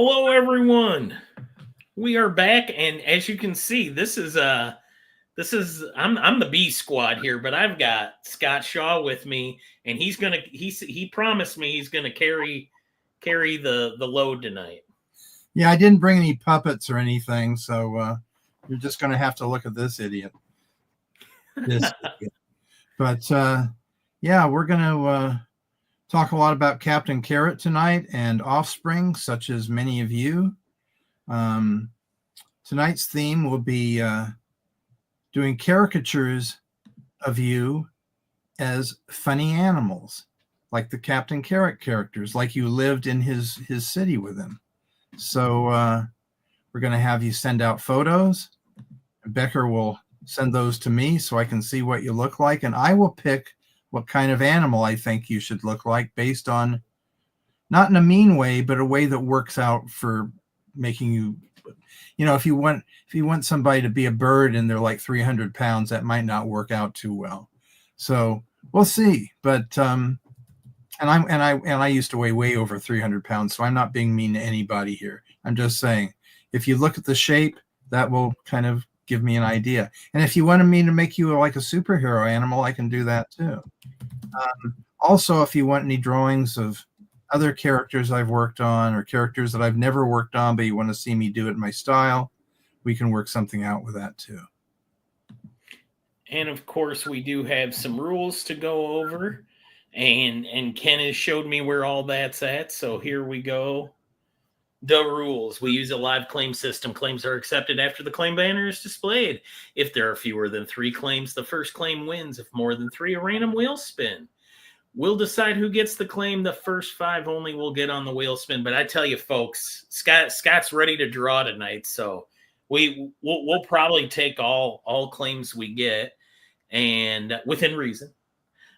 Hello, everyone. We are back, and as you can see, I'm the B squad here, but I've got Scott Shaw with me, and he promised me he's gonna carry the load tonight. Yeah, I didn't bring any puppets or anything, so you're just going to have to look at this idiot. But yeah, we're going to talk a lot about Captain Carrot tonight and offspring, such as many of you. Tonight's theme will be doing caricatures of you as funny animals, like the Captain Carrot characters, like you lived in his city with him. So we're going to have you send out photos. Becker will send those to me so I can see what you look like. And I will pick what kind of animal I think you should look like based on, not in a mean way, but a way that works out for making you, if you want somebody to be a bird and they're like 300 pounds, that might not work out too well. So we'll see. But And I used to weigh way over 300 pounds, so I'm not being mean to anybody here. I'm just saying, if you look at the shape, that will kind of give me an idea. And if you wanted me to make you like a superhero animal, I can do that too. Also, if you want any drawings of other characters I've worked on or characters that I've never worked on, but you want to see me do it in my style, we can work something out with that too. And of course, we do have some rules to go over. And Ken has showed me where all that's at. So here we go. The rules. We use a live claim system. Claims are accepted after the claim banner is displayed. If there are fewer than 3 claims, the first claim wins. If more than 3, a random wheel spin. We'll decide who gets the claim. The first 5 only will get on the wheel spin. But I tell you, folks, Scott's ready to draw tonight. So we'll probably take all claims we get, and within reason.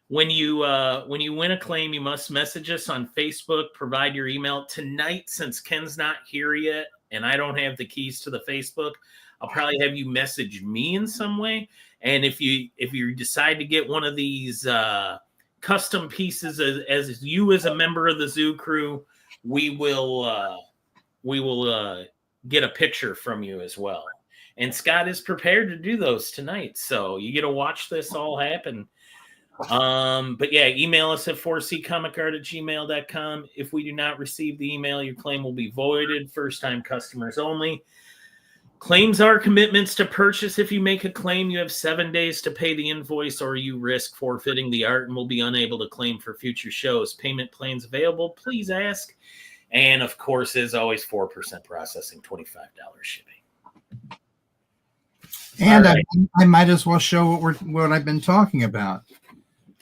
When you win a claim, you must message us on Facebook, provide your email. Tonight, since Ken's not here yet and I don't have the keys to the Facebook, I'll probably have you message me in some way. And if you decide to get one of these custom pieces as you as a member of the Zoo Crew, we will get a picture from you as well. And Scott is prepared to do those tonight, so you get to watch this all happen. But yeah, email us at 4ccomicart@gmail.com. If we do not receive the email, your claim will be voided. First-time customers only. Claims are commitments to purchase. If you make a claim, you have 7 days to pay the invoice, or you risk forfeiting the art and will be unable to claim for future shows. Payment plans available. Please ask. And of course, as always, 4% processing, $25 shipping. And right. I might as well show what I've been talking about.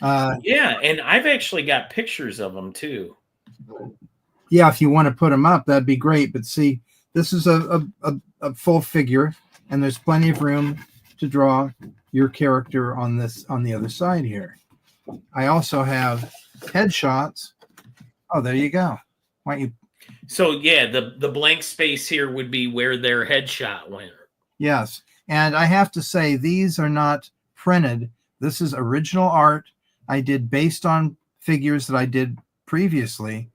Yeah, and I've actually got pictures of them too. Yeah, if you want to put them up, that'd be great. But see, this is a full figure, and there's plenty of room to draw your character on the other side here. I also have headshots. Oh, there you go. Why don't you? So yeah, the blank space here would be where their headshot went. Yes, and I have to say these are not printed. This is original art I did based on figures that I did previously,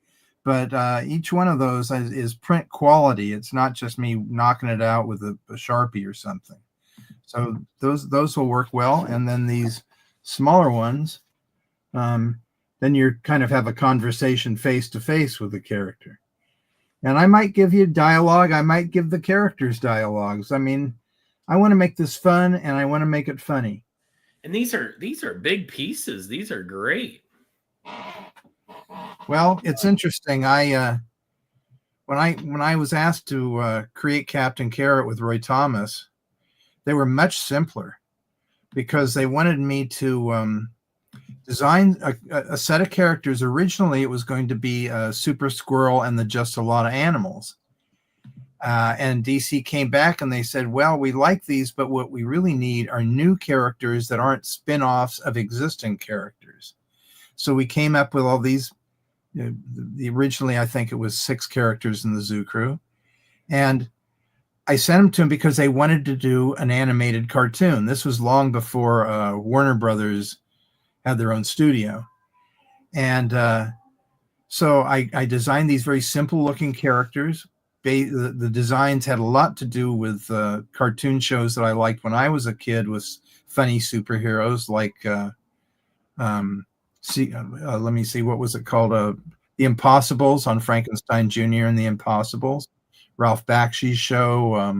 but each one of those is print quality. It's not just me knocking it out with a Sharpie or something. So those will work well. And then these smaller ones, then you kind of have a conversation face to face with the character. And I might give you dialogue. I might give the characters dialogues. I mean, I want to make this fun and I want to make it funny. And these are big pieces. These are great. Well, it's interesting. When I was asked to create Captain Carrot with Roy Thomas, they were much simpler because they wanted me to design a set of characters. Originally, it was going to be Super Squirrel and the Just a Lot of Animals. And DC came back and they said, well, we like these, but what we really need are new characters that aren't spin-offs of existing characters. So we came up with all these. Originally, I think it was 6 characters in the Zoo Crew. And I sent them to them because they wanted to do an animated cartoon. This was long before Warner Brothers had their own studio. And so I designed these very simple looking characters, the designs had a lot to do with cartoon shows that I liked when I was a kid, with funny superheroes like let me see, what was it called? The Impossibles on Frankenstein Jr. and the Impossibles, Ralph Bakshi's show,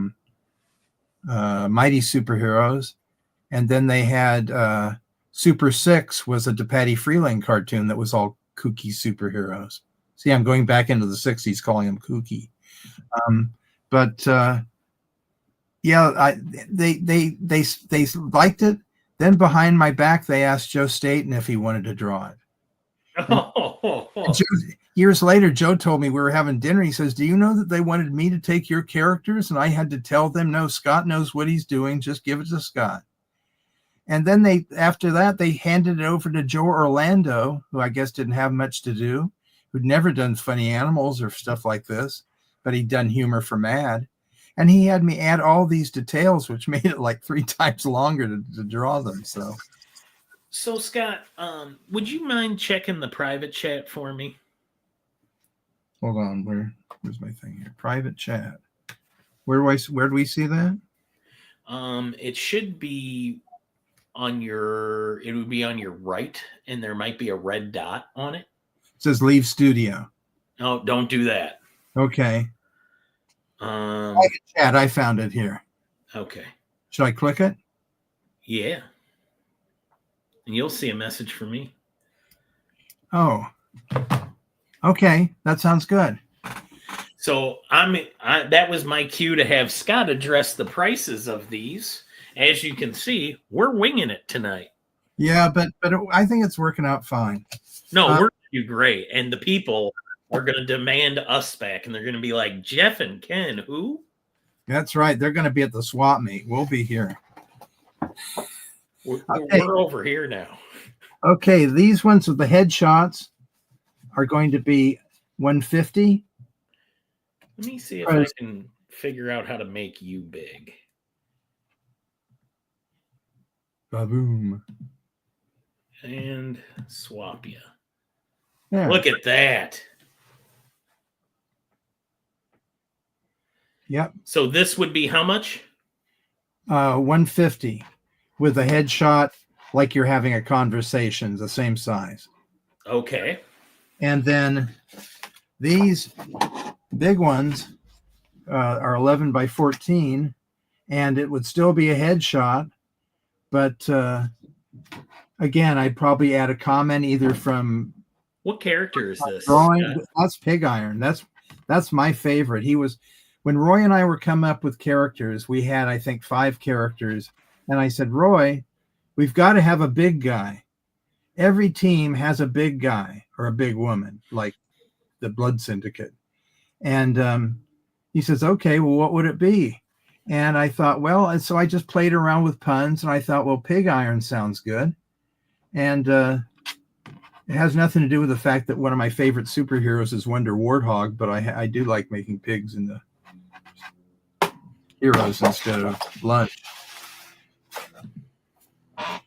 Mighty Superheroes. And then they had Super 6 was a DePatie Freeling cartoon that was all kooky superheroes. See, I'm going back into the 60s calling them kooky. Yeah, they liked it. Then behind my back, they asked Joe Staten if he wanted to draw it. Years later, Joe told me, we were having dinner. He says, "Do you know that they wanted me to take your characters?" And I had to tell them, "No, Scott knows what he's doing. Just give it to Scott." And then after that, they handed it over to Joe Orlando, who I guess didn't have much to do, who'd never done funny animals or stuff like this, but he'd done humor for Mad. And he had me add all these details, which made it like 3 times longer to draw them. So Scott, would you mind checking the private chat for me? Hold on, where's my thing here? Private chat. Where do we see that? It should be on it would be on your right, and there might be a red dot on it. It says leave studio. No, don't do that. Okay. Private chat, I found it here. Okay. Should I click it? Yeah. And you'll see a message from me. Oh. Okay, that sounds good. So that was my cue to have Scott address the prices of these. As you can see, we're winging it tonight. Yeah, but I think it's working out fine. No, we're going to do great. And the people are going to demand us back. And they're going to be like, Jeff and Ken, who? That's right. They're going to be at the swap meet. We'll be here. We're over here now. Okay, these ones with the headshots are going to be $150. Let me see if I can figure out how to make you big. Ba-boom. And swap you. Yeah. Look at that. Yep. So this would be how much? $150 with a headshot, like you're having a conversation, the same size. Okay. And then these big ones are 11 by 14, and it would still be a headshot, but again, I'd probably add a comment either from what character is this? Drawing. That's Pig Iron. That's my favorite. When Roy and I were coming up with characters, we had, I think, 5 characters. And I said, Roy, we've got to have a big guy. Every team has a big guy or a big woman, like the Blood Syndicate. And he says, okay, well, what would it be? And I thought, well, and so I just played around with puns, and I thought, well, Pig Iron sounds good. And it has nothing to do with the fact that one of my favorite superheroes is Wonder Warthog, but I do like making pigs into heroes instead of blood.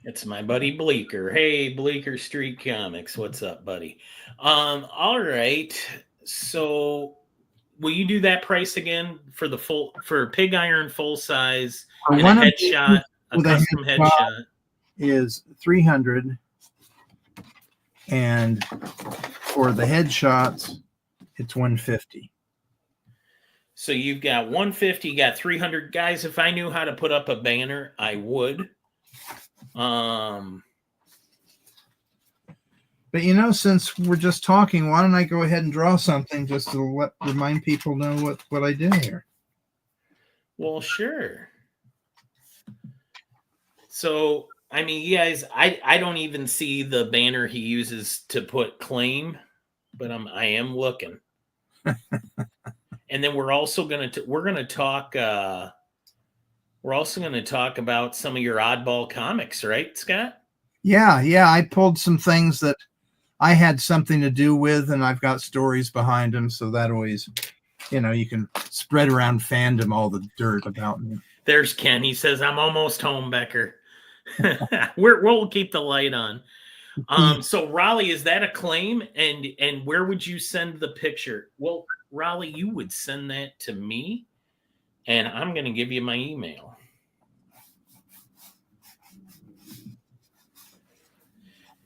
It's my buddy Bleeker. Hey, Bleeker Street Comics. What's up, buddy? All right. So will you do that price again for Pig Iron full size and a headshot, a custom headshot? Is $300, and for the headshots, it's $150. So you've got $150, you got $300. Guys, if I knew how to put up a banner, I would. But since we're just talking, why don't I go ahead and draw something just to remind people know what I did here? Well, sure. So, I mean, you guys, I don't even see the banner he uses to put claim, but I am looking. And then we're also going to talk about some of your oddball comics, right, Scott? Yeah, I pulled some things that I had something to do with, and I've got stories behind them, so that always, you can spread around fandom all the dirt about me. There's Ken. He says, I'm almost home, Becker. We'll keep the light on. So Raleigh, is that a claim? And where would you send the picture? Well, Raleigh, you would send that to me, and I'm going to give you my email.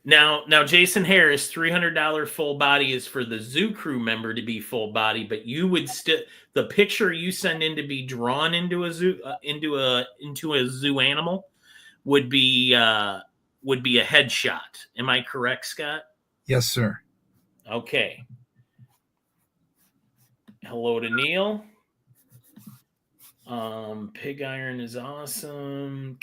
Now, Jason Harris, $300 full body is for the zoo crew member to be full body, but you would still, the picture you send in to be drawn into a zoo into a zoo animal would be a headshot. Am I correct, Scott? Yes, sir. Okay. Hello to Neil. Pig Iron is awesome.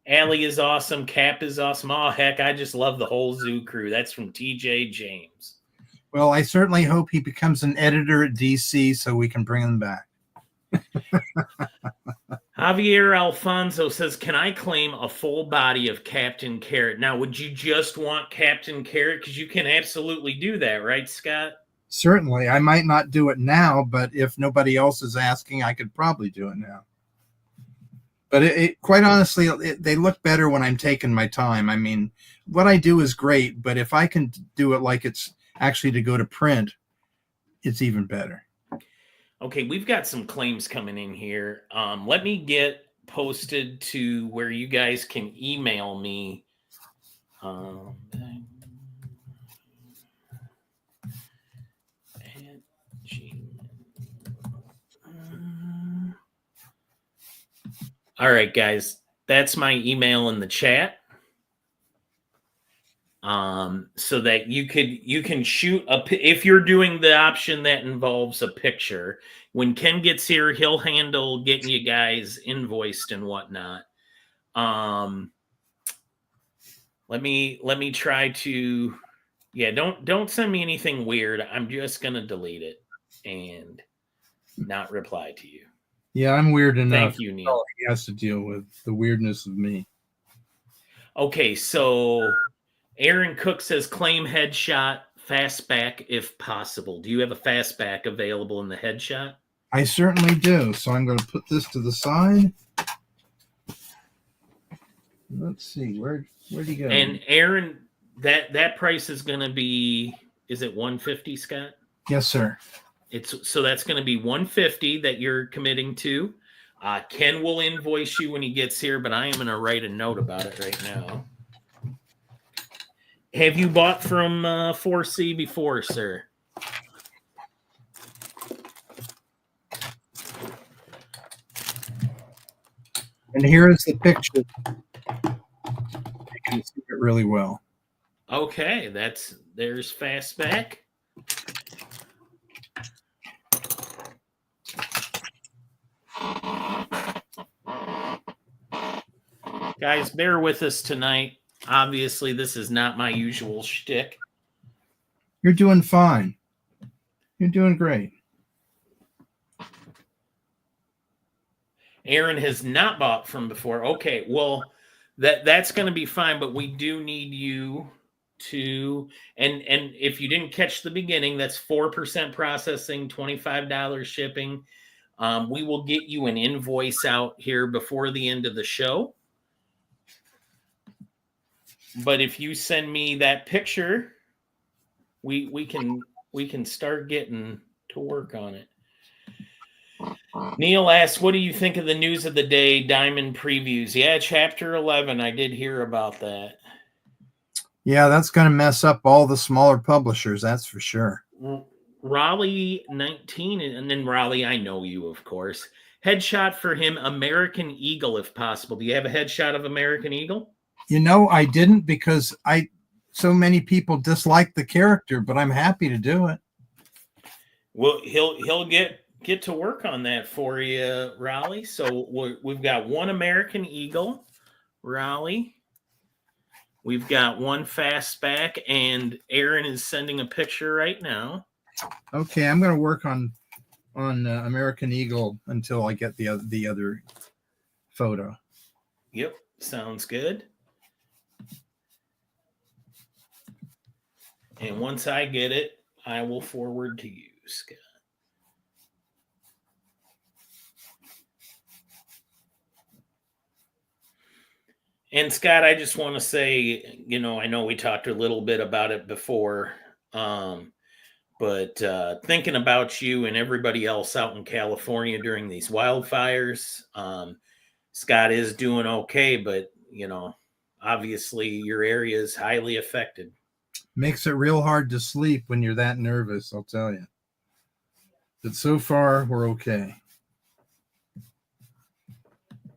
Allie is awesome. Cap is awesome. Oh, heck, I just love the whole zoo crew. That's from TJ James. Well, I certainly hope he becomes an editor at DC so we can bring him back. Javier Alfonso says, can I claim a full body of Captain Carrot? Now, would you just want Captain Carrot? Because you can absolutely do that, right, Scott? Certainly. I might not do it now, but if nobody else is asking, I could probably do it now. But quite honestly, they look better when I'm taking my time. I mean, what I do is great, but if I can do it like it's actually to go to print, it's even better. Okay, we've got some claims coming in here. Let me get posted to where you guys can email me. All right, guys, that's my email in the chat. So that you can shoot if you're doing the option that involves a picture. When Ken gets here, he'll handle getting you guys invoiced and whatnot. Let me try to, yeah, don't send me anything weird. I'm just gonna delete it and not reply to you. Yeah, I'm weird enough. Thank you, Neil. He has to deal with the weirdness of me. Okay, so Aaron Cook says claim headshot fastback if possible. Do you have a fastback available in the headshot? I certainly do. So I'm going to put this to the side. Let's see, where'd he go? And Aaron, that price is going to be, is it $150, Scott? Yes, sir. So that's going to be $150 that you're committing to. Ken will invoice you when he gets here, but I am going to write a note about it right now. Have you bought from 4C before, sir? And here is the picture. You can see it really well. Okay, there's fastback. Guys, bear with us tonight. Obviously, this is not my usual shtick. You're doing fine. You're doing great. Aaron has not bought from before. Okay, well, that's going to be fine, but we do need you to, and if you didn't catch the beginning, that's 4% processing, $25 shipping. We will get you an invoice out here before the end of the show. But if you send me that picture, we can start getting to work on it. Neil asks, what do you think of the news of the day, Diamond previews? Yeah, chapter 11. I did hear about that. Yeah, that's going to mess up all the smaller publishers, that's for sure. Raleigh 19, and then Raleigh, I know you, of course. Headshot for him, American Eagle, if possible. Do you have a headshot of American Eagle? You know, I didn't because so many people dislike the character, but I'm happy to do it. Well, he'll get to work on that for you, Raleigh. So we've got one American Eagle, Raleigh. We've got one fastback, and Aaron is sending a picture right now. Okay, I'm going to work on American Eagle until I get the other photo. Yep, sounds good. And once I get it, I will forward to you, Scott. And Scott, I just want to say, I know we talked a little bit about it before, But thinking about you and everybody else out in California during these wildfires, Scott is doing okay, but obviously your area is highly affected. Makes it real hard to sleep when you're that nervous, I'll tell you. But so far, we're okay.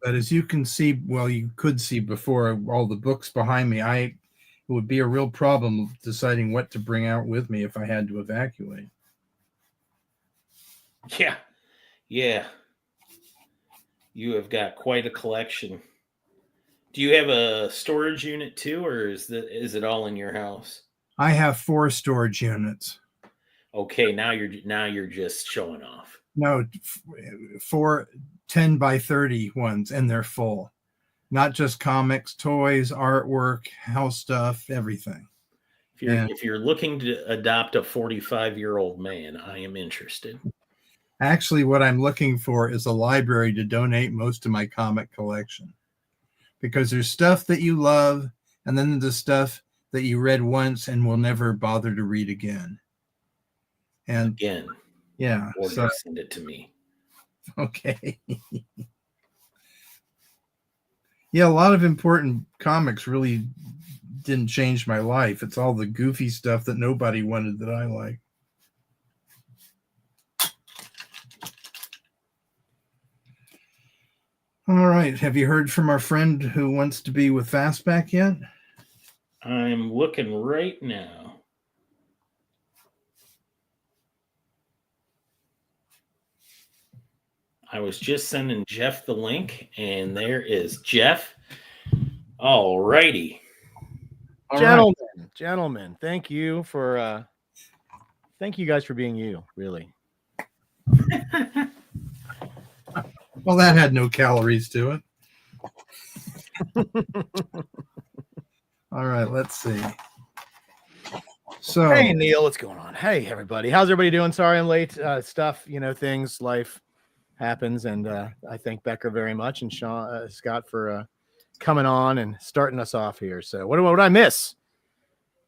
But as you can see, well, you could see before all the books behind me, it would be a real problem deciding what to bring out with me if I had to evacuate. Yeah. Yeah. You have got quite a collection. Do you have a storage unit too, or is it all in your house? I have 4 storage units. Okay, now you're just showing off. No, 4 10 by 30 ones, and they're full. Not just comics, toys, artwork, house stuff, everything. If you're looking to adopt a 45-year-old man, I am interested. Actually, what I'm looking for is a library to donate most of my comic collection. Because there's stuff that you love, and then there's stuff that you read once and will never bother to read again. And again, yeah, or so send it to me. Okay. Yeah, a lot of important comics really didn't change my life. It's all the goofy stuff that nobody wanted that I like. All right. Have you heard from our friend who wants to be with Fastback yet? I'm looking right now. I was just sending Jeff the link, and there is Jeff. All righty. Gentlemen, thank you guys for being you, really. Well, that had no calories to it. All right, let's see. So, hey, Neil, what's going on? Hey, everybody. How's everybody doing? Sorry I'm late. Stuff, things, life happens, and I thank Becker very much and Scott for coming on and starting us off here. So what did I miss?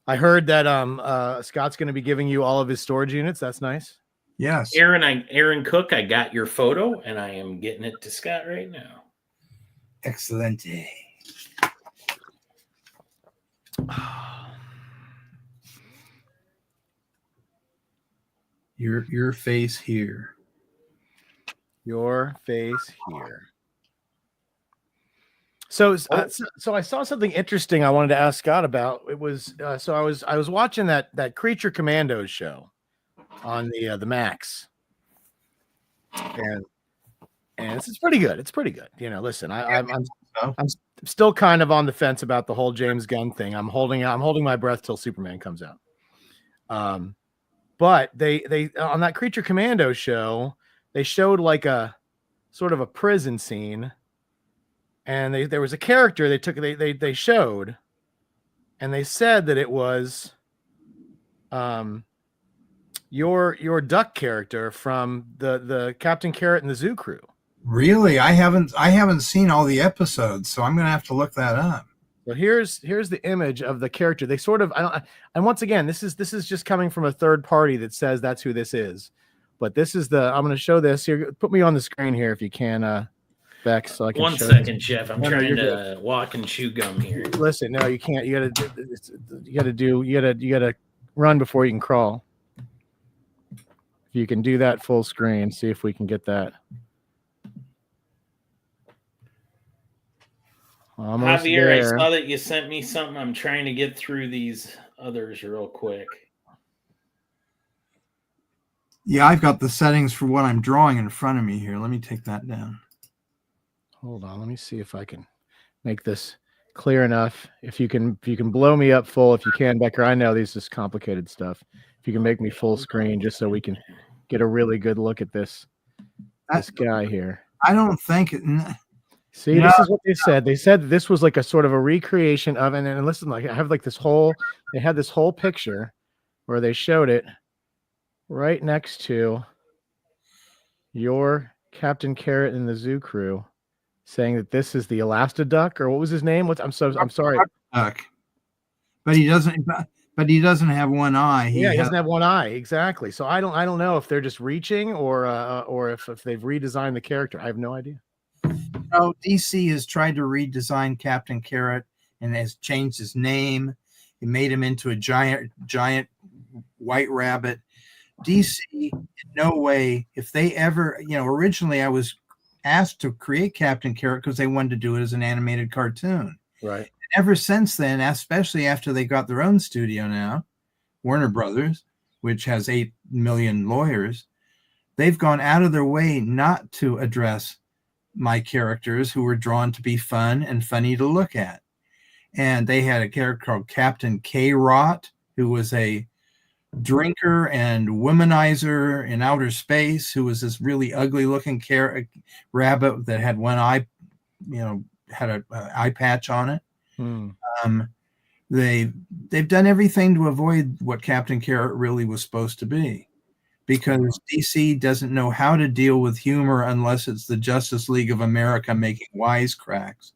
I heard that Scott's going to be giving you all of his storage units. That's nice. Yes. Aaron Cook, I got your photo, and I am getting it to Scott right now. Excellent. Your face here. Your face here. So I saw something interesting I wanted to ask Scott about. It was so I was watching that Creature Commandos show on the Max, and it's pretty good. It's pretty good. Listen, I'm still kind of on the fence about the whole James Gunn thing. I'm holding my breath till Superman comes out. But they on that Creature Commando show, they showed like a sort of a prison scene, and there was a character they showed, and they said that it was your duck character from the Captain Carrot and the Zoo Crew. Really? I haven't seen all the episodes, so I'm gonna have to look that up. So here's the image of the character. They sort of and once again, this is just coming from a third party that says that's who this is. But this is I'm going to show this here. Put me on the screen here if you can, Beck, so I can. 1 second, Jeff. I'm trying to walk and chew gum here. Listen, no, you can't. You gotta run before you can crawl. If you can do that full screen, see if we can get that. Almost Javier, there. I saw that you sent me something. I'm trying to get through these others real quick. Yeah, I've got the settings for what I'm drawing in front of me here. Let me take that down. Hold on. Let me see if I can make this clear enough. If you can blow me up full, if you can, Becker. I know this is complicated stuff. If you can make me full screen just so we can get a really good look at this guy here. I don't think it. See, this is what they said. They said this was like a sort of a recreation of, and listen, like I have like they had this whole picture where they showed it right next to your Captain Carrot and the Zoo Crew, saying that this is the Duck, or what was his name? I'm sorry. Duck. But he doesn't. but he doesn't have one eye. He doesn't have one eye, exactly. So I don't know if they're just reaching or if they've redesigned the character. I have no idea. Oh, DC has tried to redesign Captain Carrot and has changed his name. He made him into a giant white rabbit. DC, in no way, if they ever, originally I was asked to create Captain Carrot because they wanted to do it as an animated cartoon. Right. Ever since then, especially after they got their own studio now, Warner Brothers, which has 8 million lawyers, they've gone out of their way not to address my characters who were drawn to be fun and funny to look at. And they had a character called Captain K-Rot, who was a drinker and womanizer in outer space, who was this really ugly looking rabbit that had one eye, had an eye patch on it. They've done everything to avoid what Captain Carrot really was supposed to be, because DC doesn't know how to deal with humor unless it's the Justice League of America making wisecracks.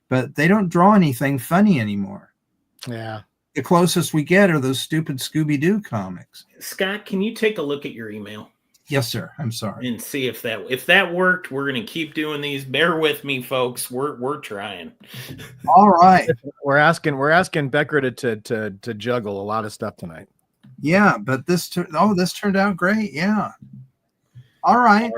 But they don't draw anything funny anymore. Yeah. The closest we get are those stupid Scooby-Doo comics. Scott, can you take a look at your email? Yes, sir. I'm sorry. And see if that worked. We're going to keep doing these. Bear with me, folks. We're trying. All right. We're asking Becker to juggle a lot of stuff tonight. Yeah, but this turned out great. Yeah. All right.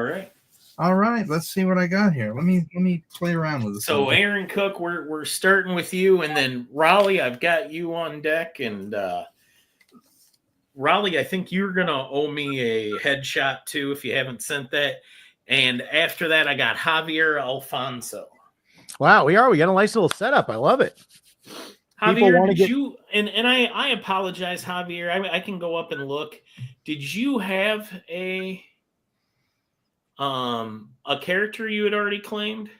All right. Let's see what I got here. Let me play around with this. So Aaron Cook, we're starting with you, and then Raleigh, I've got you on deck, and Raleigh, I think you're gonna owe me a headshot too if you haven't sent that. And after that, I got Javier Alfonso. Wow, we got a nice little setup. I love it. Javier, you and I apologize, Javier. I can go up and look. Did you have a character you had already claimed?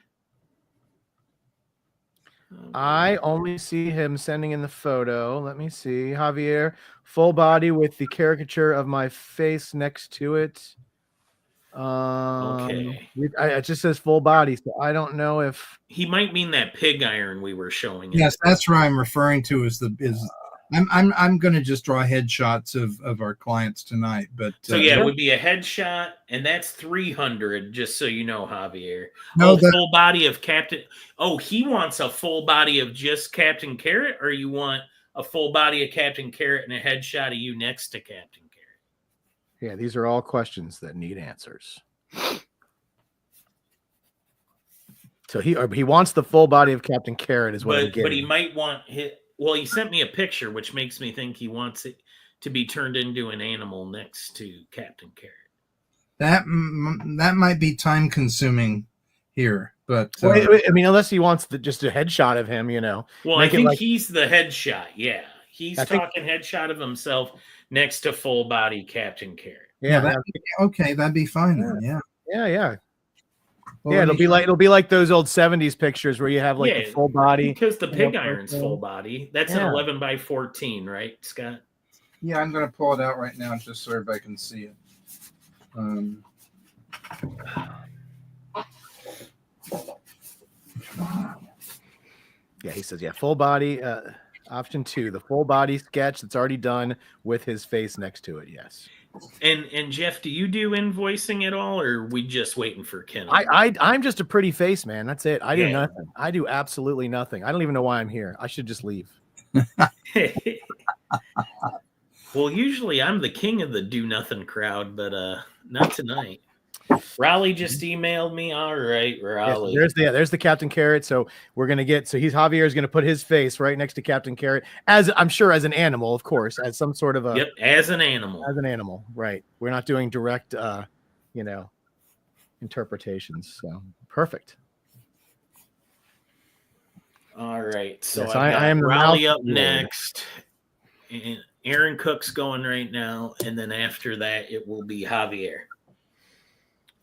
I only see him sending in the photo. Let me see. Javier, full body with the caricature of my face next to it. Okay. It just says full body, so I don't know if he might mean that pig iron we were showing. Yes, that's what I'm referring to. I'm going to just draw headshots of our clients tonight. But so it would be a headshot, and that's 300. Just so you know, Javier. No, full body of Captain. Oh, he wants a full body of just Captain Carrot, or you want a full body of Captain Carrot and a headshot of you next to Captain Carrot? Yeah, these are all questions that need answers. So he wants the full body of Captain Carrot, is what I'm getting. But he might want his. Well, he sent me a picture, which makes me think he wants it to be turned into an animal next to Captain Carrot. That might be time consuming here, but I mean, unless he wants just a headshot of him, Well, I think he's the headshot. Yeah, he's talking headshot of himself next to full body Captain Carrot. Yeah. That'd be fine then. Yeah. Well, it'll be like those old 70s pictures where you have the full body, because the pig iron's full body. That's an 11 by 14, right, Scott? Yeah, I'm going to pull it out right now just so everybody can see it. Yeah, he says, full body. Option 2, the full body sketch that's already done with his face next to it. Yes. And Jeff, do you do invoicing at all, or are we just waiting for Ken? I'm just a pretty face, man. That's it. I do nothing. I do absolutely nothing. I don't even know why I'm here. I should just leave. Well, usually I'm the king of the do nothing crowd, but not tonight. Raleigh just emailed me. All right, Raleigh. Yes, there's the Captain Carrot. So we're gonna get. So Javier is gonna put his face right next to Captain Carrot, as I'm sure as an animal, of course, as some sort of a. Yep, as an animal. As an animal, right? We're not doing direct, interpretations. So perfect. All right, so yes, I am Raleigh up next, and Aaron Cook's going right now, and then after that it will be Javier.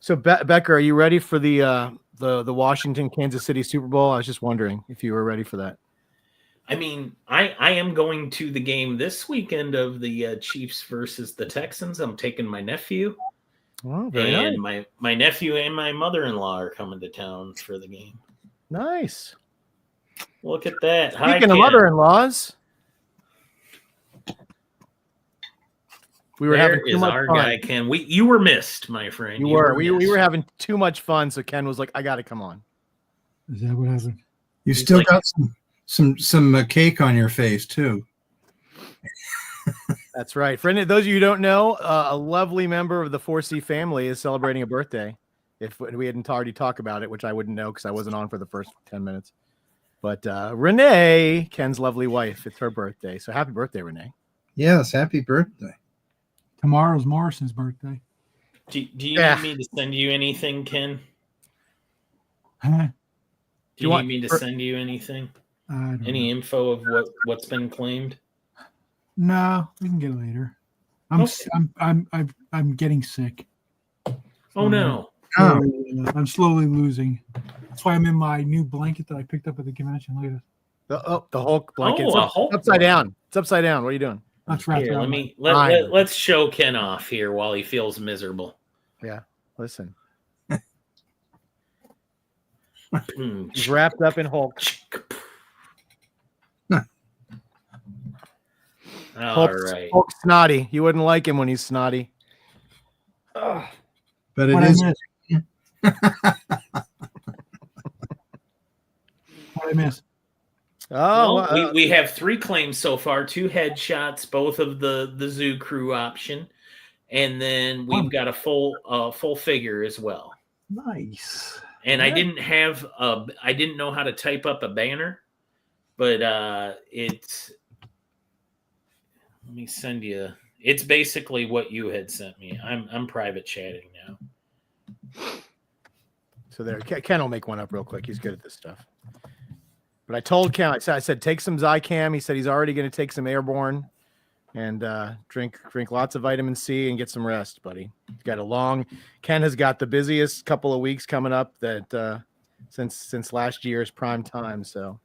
So Becker, are you ready for the Washington Kansas City Super Bowl? I was just wondering if you were ready for that. I mean, I am going to the game this weekend of the Chiefs versus the Texans. I'm taking my nephew. Oh, very nice. And my nephew and my mother-in-law are coming to town for the game. Nice. Look at that. Speaking of mother-in-laws, We were having too much our fun. guy, Ken. You were missed, my friend. You were. We missed. were having too much fun, so Ken was like, "I got to come on." Is that what happened? You He's still like- got some cake on your face too. That's right. For any those of you who don't know, a lovely member of the 4C family is celebrating a birthday. If we hadn't already talked about it, which I wouldn't know because I wasn't on for the first 10 minutes. But Renee, Ken's lovely wife, it's her birthday. So happy birthday, Renee. Yes, happy birthday. Tomorrow's Morrison's birthday. Do you Yeah. need me to send you anything, Ken? Huh? Do you want- need me to send you anything? I don't Any know. info of what's been claimed? No, we can get it later. I'm Okay. I'm getting sick. Oh no. Oh, I'm slowly losing. That's why I'm in my new blanket that I picked up at the convention later. The Hulk blanket. Oh, It's a Hulk upside blanket. down. It's upside down. What are you doing? That's wrapped Here, around let's show Ken off here while he feels miserable. Listen, Hmm. he's wrapped up in Hulk. All right. Hulk's snotty. You wouldn't like him when he's snotty. but What it I is. miss. What I miss. Oh, Well, we have 3 claims so far, 2 headshots, both of the zoo crew option, and then we've got a full figure as well. Nice. And I Yeah. didn't know how to type up a banner, but it's, let me send you. It's basically what you had sent me. I'm private chatting now. so there. Ken will make one up real quick. He's good at this stuff. But I told Ken, I said, take some Zycam. He said he's already going to take some Airborne and drink lots of vitamin C and get some rest, buddy. He's got Ken has got the busiest couple of weeks coming up that since last year's prime time. So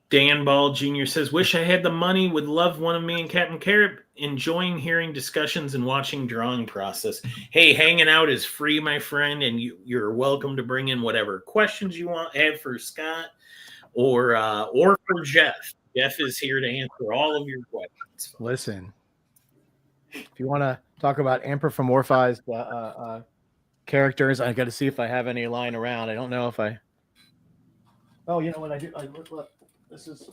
Dan Ball Jr. says, wish I had the money, would love one of me and Captain Carrot, enjoying hearing discussions and watching drawing process. Hey, hanging out is free, my friend, and you're welcome to bring in whatever questions you have for Scott or for Jeff. Jeff is here to answer all of your questions. listen, if you want to talk about anthropomorphized characters, I got to see if I have any lying around. I don't know if I. Oh, you know what I do? Look. This is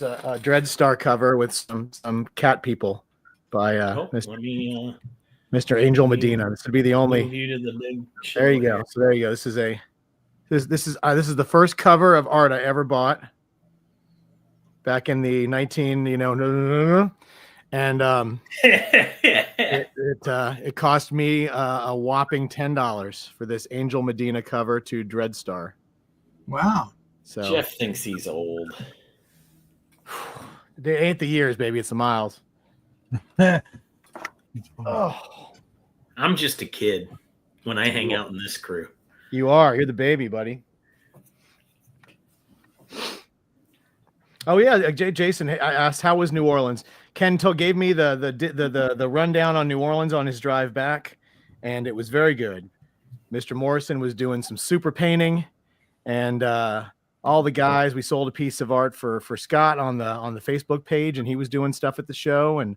a Dreadstar cover with some cat people by Mr. Angel Medina. This would be the only. Move you to the big show There you here. go. So there you go. This is the first cover of art I ever bought back in the 19 and it cost me a whopping $10 for this Angel Medina cover to Dreadstar. Wow. So Jeff thinks he's old. it ain't the years, baby. It's the miles. It's fun. Oh, I'm just a kid when I hang out in this crew. you are. You're the baby, buddy. Oh yeah, Jason. I asked how was New Orleans. Ken gave me the rundown on New Orleans on his drive back, and it was very good. Mr. Morrison was doing some super painting, and all the guys. We sold a piece of art for Scott on the Facebook page, and he was doing stuff at the show. And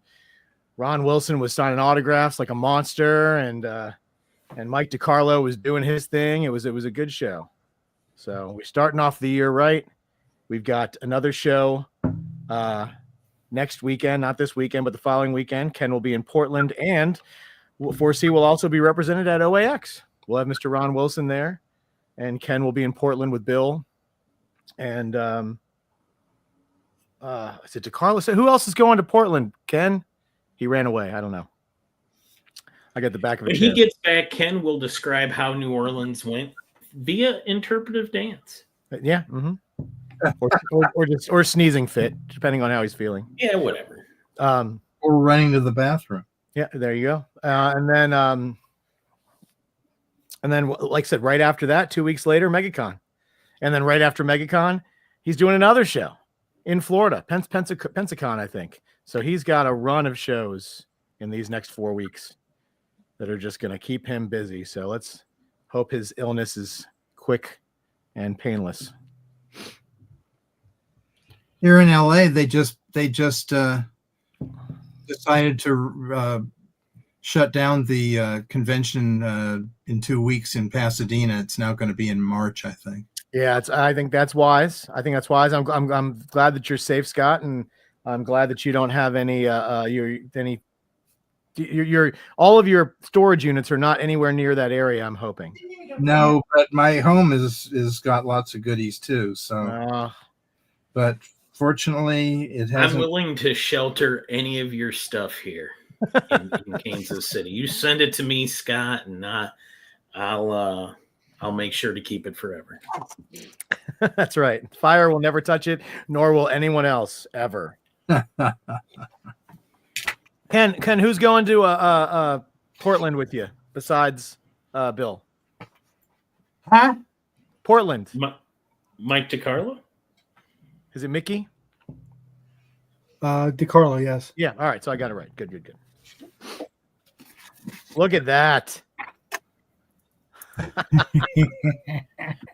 Ron Wilson was signing autographs like a monster, and Mike DiCarlo was doing his thing. It was a good show. So we're starting off the year right. We've got another show next weekend, not this weekend, but the following weekend. Ken will be in Portland, and 4C will also be represented at OAX. We'll have Mr. Ron Wilson there, and Ken will be in Portland with Bill. And is it DiCarlo? Who else is going to Portland? Ken? He ran away. I don't know. I got the back of When it. he gets back, Ken will describe how New Orleans went via interpretive dance. Yeah. Mm-hmm. or sneezing fit, depending on how he's feeling. Yeah, whatever. Or running to the bathroom. Yeah, there you go. And then, like I said, right after that, 2 weeks later, MegaCon. And then right after MegaCon, he's doing another show in Florida, Pensacon, I think. So he's got a run of shows in these next 4 weeks that are just going to keep him busy. So let's hope his illness is quick and painless. Here in LA, they just decided to shut down the convention in 2 weeks in Pasadena. It's now going to be in March, I think. Yeah, I think that's wise. I'm glad that you're safe, Scott, and I'm glad that you don't have any your all of your storage units are not anywhere near that area. I'm hoping. No, but my home is got lots of goodies too. So, but fortunately, it I'm hasn't. willing to shelter any of your stuff here in Kansas City. You send it to me, Scott, and I'll make sure to keep it forever. That's right. Fire will never touch it, nor will anyone else ever. Ken, who's going to Portland with you besides Bill? Huh? Portland. Mike DiCarlo? Is it Mickey? DiCarlo, yes. Yeah. All right. So I got it right. Good. Look at that.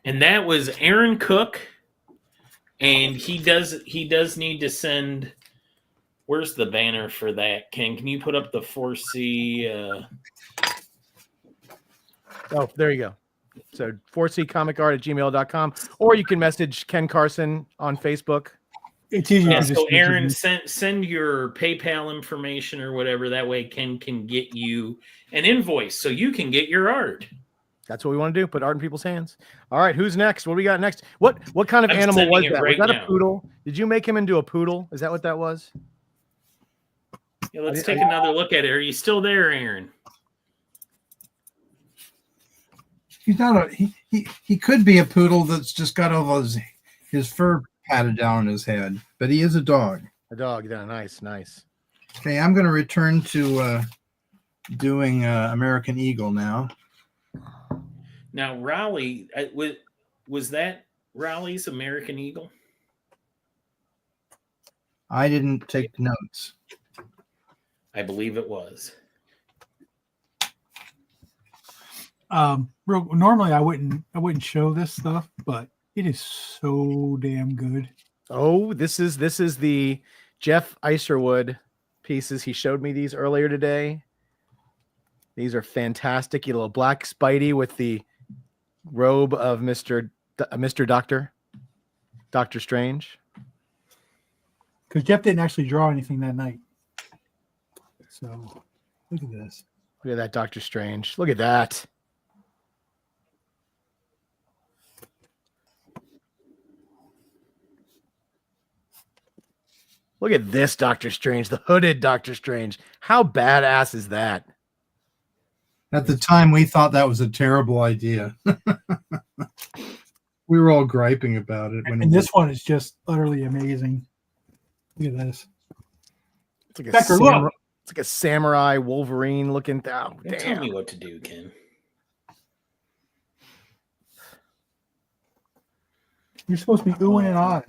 And that was Aaron Cook. And he does need to send. Where's the banner for that? Can you put up the 4C? Oh, there you go. So 4ccomic.art@gmail.com, or you can message Ken Carson on Facebook. It's easy. Yeah, so Aaron, send your PayPal information or whatever. That way Ken can get you an invoice so you can get your art. That's what we want to do. Put art in people's hands. All right, who's next? What do we got next? What kind of I'm animal was sending it that? right Was that now. a poodle? Did you make him into a poodle? Is that what that was? Yeah, let's take another look at it. Are you still there, Aaron? He's not he could be a poodle that's just got all his fur patted down on his head, but he is a dog. A dog. Yeah, nice. Okay, I'm going to return to doing American Eagle now. Now, Raleigh, was that Raleigh's American Eagle? I didn't take notes. I believe it was. Normally I wouldn't show this stuff, but it is so damn good. Oh, this is the Jeff Iserwood pieces. He showed me these earlier today. These are fantastic. You little black Spidey with the robe of Mr. Doctor Strange. Because Jeff didn't actually draw anything that night. So look at this. Look at that Doctor Strange. Look at that. Look at this Doctor Strange, the hooded Doctor Strange. How badass is that? At the time, we thought that was a terrible idea. We were all griping about it. And this one is just utterly amazing. Look at this. It's like Becker, look. it's like a samurai Wolverine looking. Oh, Don't tell damn. me what to do, Ken. You're supposed to be oohing and on.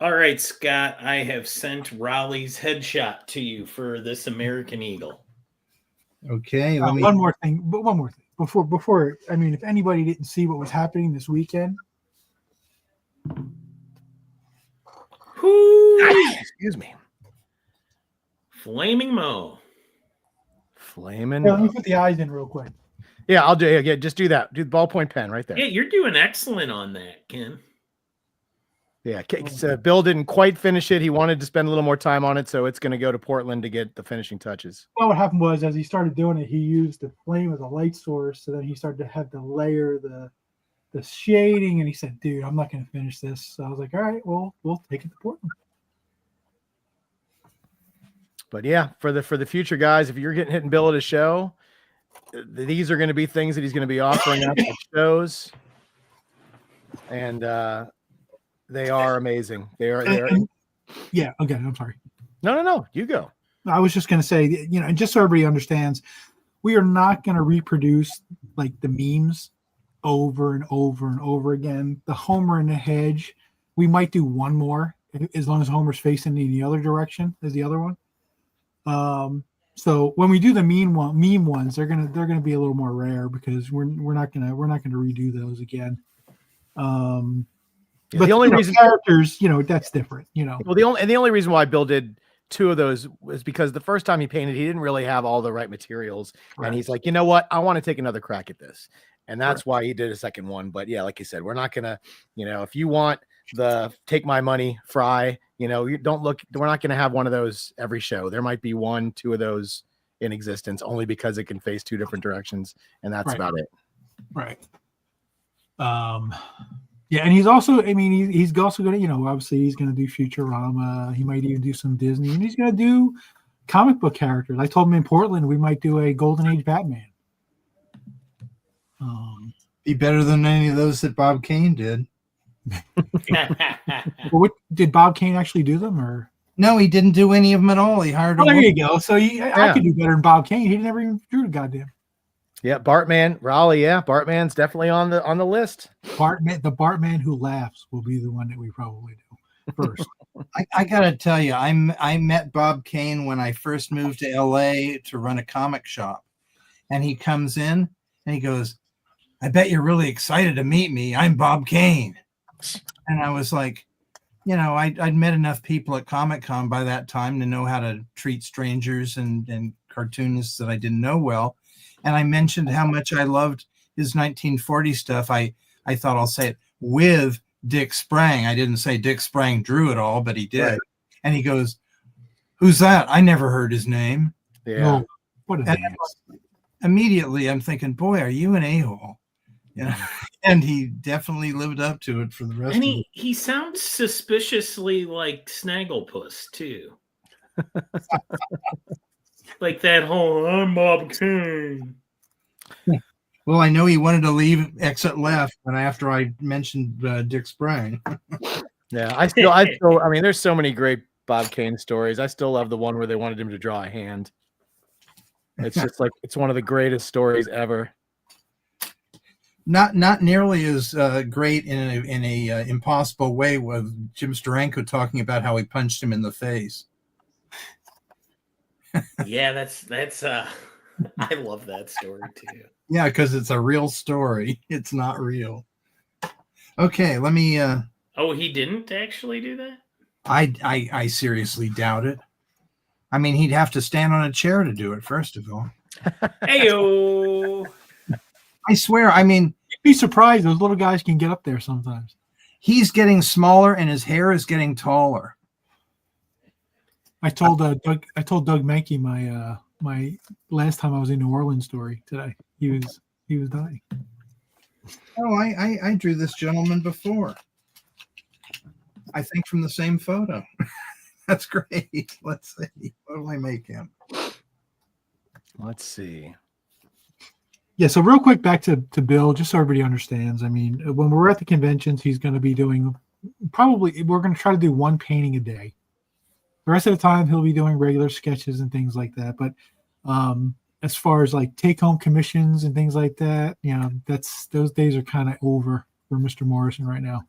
All right, Scott, I have sent Raleigh's headshot to you for this American Eagle. Okay, let me. One more thing. Before. I mean, if anybody didn't see what was happening this weekend, Excuse me. Flaming Mo. Flaming. let me put the eyes in real quick. Yeah, I'll do it. Yeah, just do that. Do the ballpoint pen right there. Yeah, you're doing excellent on that, Ken. Yeah, Bill didn't quite finish it. He wanted to spend a little more time on it, so it's going to go to Portland to get the finishing touches. Well, what happened was, as he started doing it, he used the flame as a light source. So then he started to have to layer the shading, and he said, "Dude, I'm not going to finish this." So I was like, "All right, well, we'll take it to Portland." But yeah, for the future, guys, if you're hitting Bill at a show, these are going to be things that he's going to be offering up at shows, and they are amazing. They are. Yeah. Okay. I'm sorry. No. You go. I was just going to say, and just so everybody understands, we are not going to reproduce like the memes over and over and over again. The Homer in the hedge, we might do one more as long as Homer's facing in the other direction as the other one. So when we do the meme ones, they're gonna be a little more rare because we're not gonna redo those again. But the only reason characters, that's different. Well, the only reason why Bill did two of those was because the first time he painted, he didn't really have all the right materials. Right. And he's like, you know what? I want to take another crack at this. And that's why he did a second one. But yeah, like you said, we're not going to, if you want the take my money fry, you don't look, we're not going to have one of those every show. There might be 1, 2 of those in existence only because it can face 2 different directions. And that's about it. Right. Yeah, and he's also, he's also going to, obviously he's going to do Futurama. He might even do some Disney, and he's going to do comic book characters. I told him in Portland we might do a Golden Age Batman. Be better than any of those that Bob Kane did. Well, did Bob Kane actually do them, or? No, he didn't do any of them at all. He hired Oh, a there woman. you go. So I could do better than Bob Kane. He never even drew the goddamn. Yeah, Bartman, Raleigh. Yeah, Bartman's definitely on the list. The Bartman who laughs will be the one that we probably do first. I gotta tell you, I met Bob Kane when I first moved to LA to run a comic shop, and he comes in and he goes, "I bet you're really excited to meet me. I'm Bob Kane." And I was like, I'd met enough people at Comic-Con by that time to know how to treat strangers and cartoonists that I didn't know well. And I mentioned how much I loved his 1940 stuff. I thought I'll say it with Dick Sprang. I didn't say Dick Sprang drew it all, but he did. Right. And he goes, "Who's that? I never heard his name." Yeah. Oh, what a name. Immediately I'm thinking, boy, are you an a-hole? And he definitely lived up to it for the rest and of it. He sounds suspiciously like Snagglepuss, too. Like that whole, "I'm Bob Kane." Well, I know he wanted to leave exit left, and after I mentioned Dick Sprang. Yeah, I still, I mean, there's so many great Bob Kane stories. I still love the one where they wanted him to draw a hand. It's just like, it's one of the greatest stories ever. Not nearly as great in a impossible way with Jim Steranko talking about how he punched him in the face. Yeah, that's I love that story too. Yeah, because it's a real story. It's not real. Okay, let me. Oh, he didn't actually do that? I seriously doubt it. I mean, he'd have to stand on a chair to do it, first of all. Heyo. I swear, I mean, you'd be surprised. Those little guys can get up there sometimes. He's getting smaller and his hair is getting taller. I told Doug Menke my last time I was in New Orleans story today. He was dying. Oh, I drew this gentleman before. I think from the same photo. That's great. Let's see. What do I make him? Let's see. Yeah, so real quick back to Bill, just so everybody understands. I mean, when we're at the conventions, he's going to be doing we're going to try to do one painting a day. The rest of the time, he'll be doing regular sketches and things like that. But as far as like take-home commissions and things like that, those days are kind of over for Mr. Morrison right now.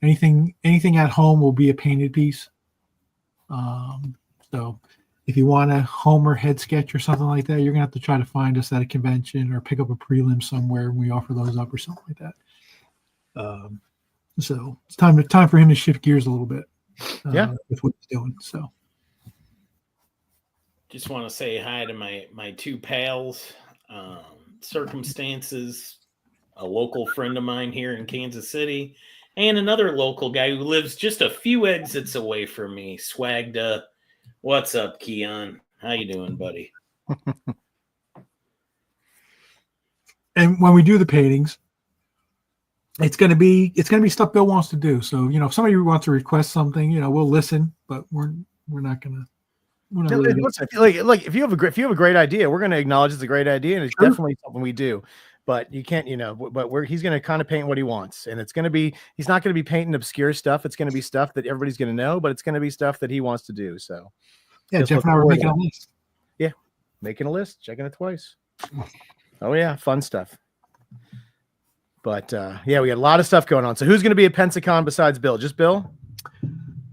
Anything at home will be a painted piece. So if you want a Homer head sketch or something like that, you're gonna have to try to find us at a convention or pick up a prelim somewhere, and we offer those up or something like that. So it's time for him to shift gears a little bit. With what he's doing. So just want to say hi to my two pals. Circumstances, a local friend of mine here in Kansas City, and another local guy who lives just a few exits away from me. Swagda. What's up, Keon? How you doing, buddy? And when we do the paintings, it's gonna be stuff Bill wants to do. So if somebody wants to request something, we'll listen, but we're not gonna. Like if you have a great idea, we're gonna acknowledge it's a great idea, and it's definitely something we do. But you can't, but he's gonna kind of paint what he wants, and it's gonna be he's not gonna be painting obscure stuff. It's gonna be stuff that everybody's gonna know, but it's gonna be stuff that he wants to do. So yeah, Jeff and I were making a list. Yeah, making a list, checking it twice. Oh yeah, fun stuff. But yeah, we got a lot of stuff going on. So who's going to be at Pensacon besides Bill? Just Bill?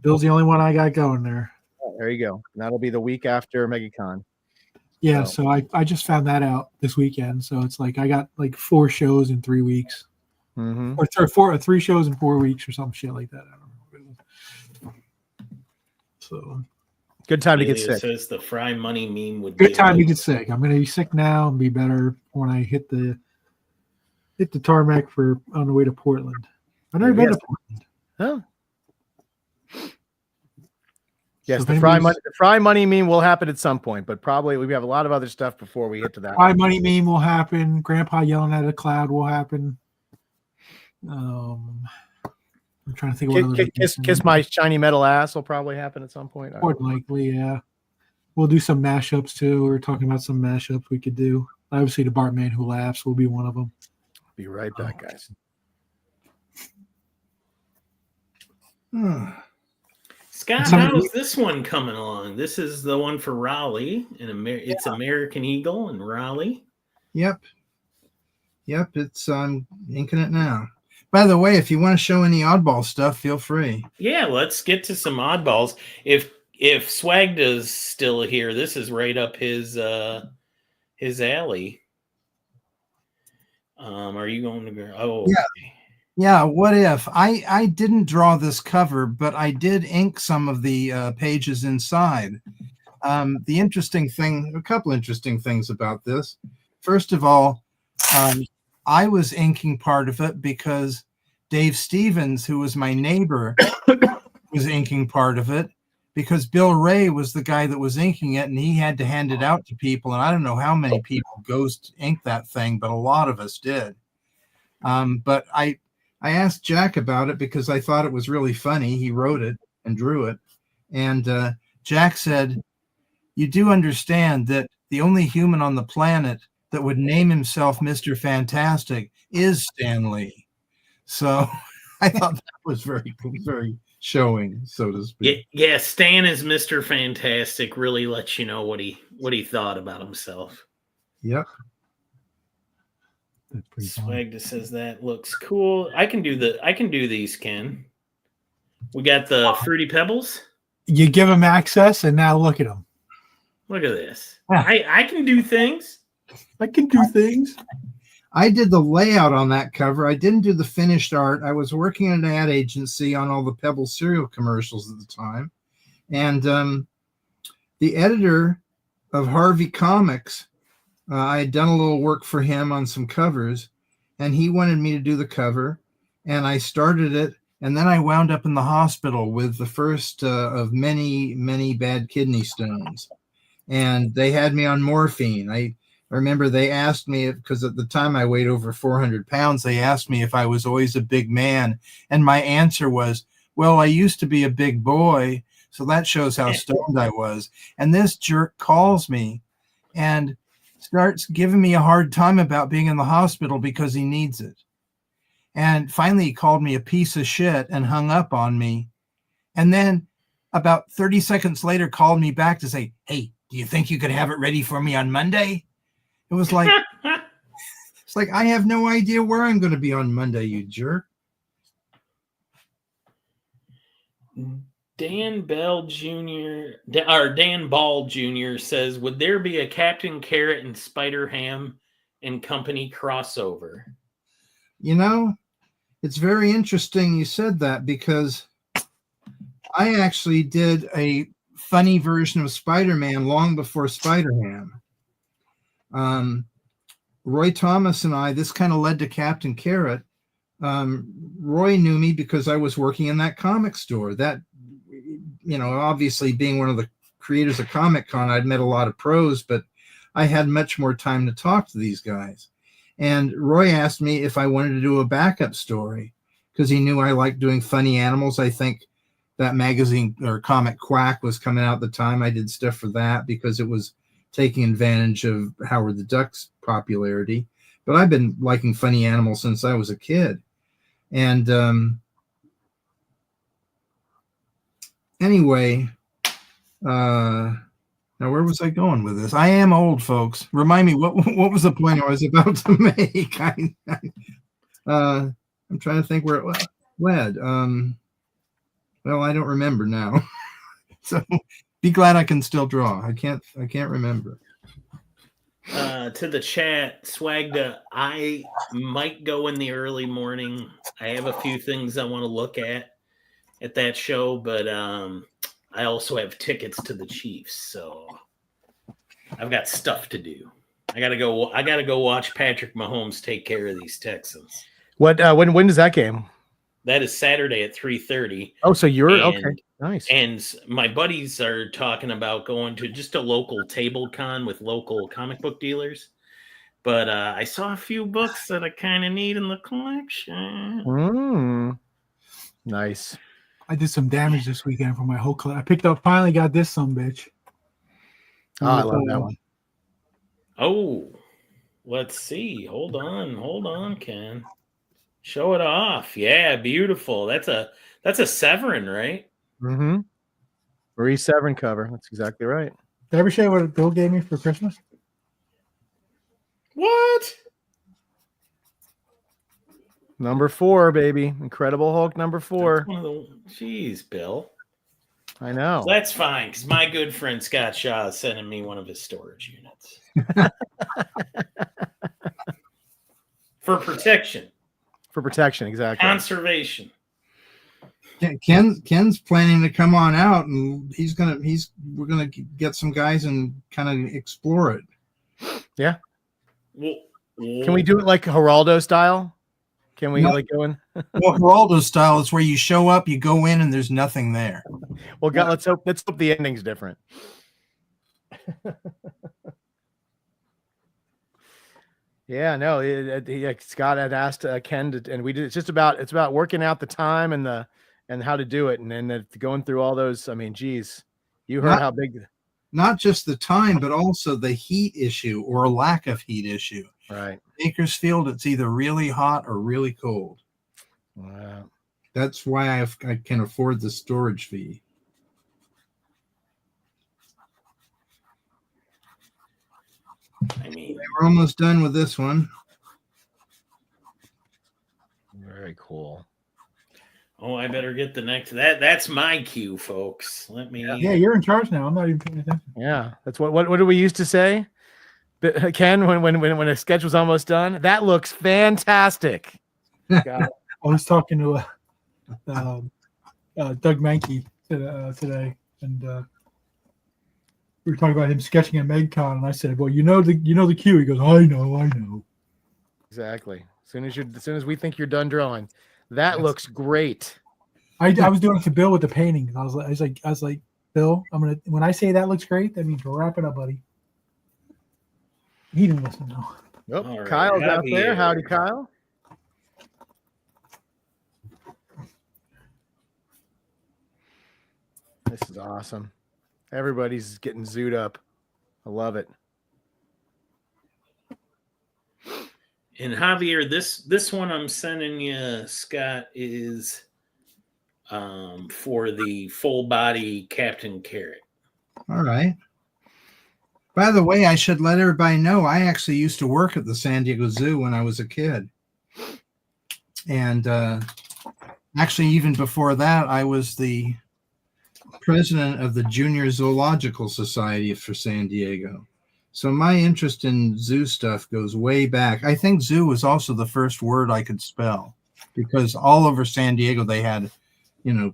Bill's the only one I got going there. Oh, there you go. And that'll be the week after MegaCon. Yeah, so I just found that out this weekend. So it's like I got like 4 shows in 3 weeks. Mm-hmm. Or 3 shows in 4 weeks or some shit like that. I don't know. So Good time to get Elio sick. says the Fry Money meme would Good be time to like- get sick. I'm gonna be sick now and be better when I hit the tarmac for on the way to Portland. I've never been Yes. to Portland. Huh? So Yes, if the fry anybody's- money meme will happen at some point, but probably we have a lot of other stuff before we get to that. Fry money meme will happen. Grandpa yelling at a cloud will happen. I'm trying to think of what other Kiss my shiny metal ass will probably happen at some point. More than likely, yeah. We'll do some mashups too. We're talking about some mashups we could do. Obviously, the Bartman Who Laughs will be one of them. Be right back, guys. Scott, Some- how's this one coming along? This is the one for Raleigh, and it's American Eagle and Raleigh. Yep. It's inking it now. By the way, if you want to show any oddball stuff, feel free. Yeah, let's get to some oddballs. If Swagda's still here, this is right up his alley. Are you going to go? Oh, Yeah. okay. Yeah, what if I didn't draw this cover, but I did ink some of the pages inside. The interesting thing, a couple interesting things about this. First of all, I was inking part of it because Dave Stevens, who was my neighbor, was inking part of it because Bill Ray was the guy that was inking it, and he had to hand it out to people. And I don't know how many people ghost inked that thing, but a lot of us did. But I asked Jack about it because I thought it was really funny. He wrote it and drew it. And Jack said, you do understand that the only human on the planet that would name himself Mr. Fantastic is Stan Lee. So I thought that was very, very showing, so to speak. Yeah, Stan is Mr. Fantastic. Really lets you know what he thought about himself. Yep. That's pretty funny. Swagda says that looks cool. I can do these, Ken. We got the Fruity Pebbles. You give them access, and now look at them. Look at this. Ah. I can do things. I can do things. I did the layout on that cover. I didn't do the finished art. I was working at an ad agency on all the Pebble cereal commercials at the time. And the editor of Harvey Comics, I had done a little work for him on some covers, and he wanted me to do the cover. And I started it. And then I wound up in the hospital with the first of many, many bad kidney stones. And they had me on morphine. I remember they asked me, because at the time I weighed over 400 pounds, they asked me if I was always a big man. And my answer was, well, I used to be a big boy. So that shows how stoned I was. And this jerk calls me and starts giving me a hard time about being in the hospital because he needs it. And finally he called me a piece of shit and hung up on me. And then about 30 seconds later called me back to say, hey, do you think you could have it ready for me on Monday? It was like, it's like, I have no idea where I'm going to be on Monday, you jerk. Dan Bell Jr. or Dan Ball Jr. says, would there be a Captain Carrot and Spider Ham and Company crossover? You know, it's very interesting you said that because I actually did a funny version of Spider-Man long before Spider-Ham. Roy Thomas and I, this kind of led to Captain Carrot. Roy knew me because I was working in that comic store. That, you know, obviously being one of the creators of Comic Con, I'd met a lot of pros, but I had much more time to talk to these guys. And Roy asked me if I wanted to do a backup story because he knew I liked doing funny animals. I think that magazine or Comic Quack was coming out at the time. I did stuff for that because it was taking advantage of Howard the Duck's popularity. But I've been liking funny animals since I was a kid. And anyway, now where was I going with this? I am old, folks. Remind me, what was the point I was about to make? I'm trying to think where it led. Well, I don't remember now. So be glad I can still draw. I can't remember. To the chat, Swagda, I might go in the early morning. I have a few things I want to look at that show, but I also have tickets to the Chiefs, so I've got stuff to do. I gotta go watch Patrick Mahomes take care of these Texans. What? When does that game? That is Saturday at 3:30. Oh, so you're okay. And- Nice. And my buddies are talking about going to just a local table con with local comic book dealers. But I saw a few books that I kind of need in the collection. Nice. I did some damage this weekend for my whole class. I picked up, finally got this bitch. Oh, I love that one. Oh, let's see. Hold on, Ken. Show it off. Yeah, beautiful. That's a Severin, right? Mm-hmm. Marie Severin cover. That's exactly right. Did I ever show you what Bill gave me for Christmas? What? Number 4, baby. Incredible Hulk number 4. Jeez, Bill. I know. So that's fine, because my good friend Scott Shaw is sending me one of his storage units. For protection. For protection, exactly. Conservation. Ken's planning to come on out, and we're gonna get some guys and kind of explore it. Yeah. Well, Can we do it like Geraldo style? Can we No. like go in? Well, Geraldo style is where you show up, you go in, and there's nothing there. Well, God, let's hope the ending's different. Yeah, no, Scott had asked Ken to, and we did. It's about working out the time and how to do it, and then going through all those. I mean, geez, you heard how big. Not just the time, but also the heat issue or lack of heat issue. Right. Bakersfield, it's either really hot or really cold. Wow. That's why I can afford the storage fee. I mean, We're almost done with this one. Very cool. oh, I better get the next. That's my cue, folks. Let me. Yeah, you're in charge now. I'm not even paying attention. Yeah, that's what did we used to say, Ken? When a sketch was almost done, that looks fantastic. I was talking to Doug Mankey today, and we were talking about him sketching at MegCon, and I said, "Well, you know the cue." He goes, "I know." Exactly. As soon as we think you're done drawing, that looks great. I was doing it to Bill with the painting. I was like, Bill, when I say that looks great, that means wrap it up, buddy. He didn't listen though. Nope. All right, Kyle's out Javier. there. Howdy, Kyle. This is awesome. Everybody's getting zooed up. I love it. And Javier, this one I'm sending you, Scott, is for the full body Captain Carrot. All right. By the way, I should let everybody know I actually used to work at the San Diego Zoo when I was a kid. And actually, even before that, I was the president of the Junior Zoological Society for San Diego. So my interest in zoo stuff goes way back. I think zoo was also the first word I could spell, because all over San Diego they had,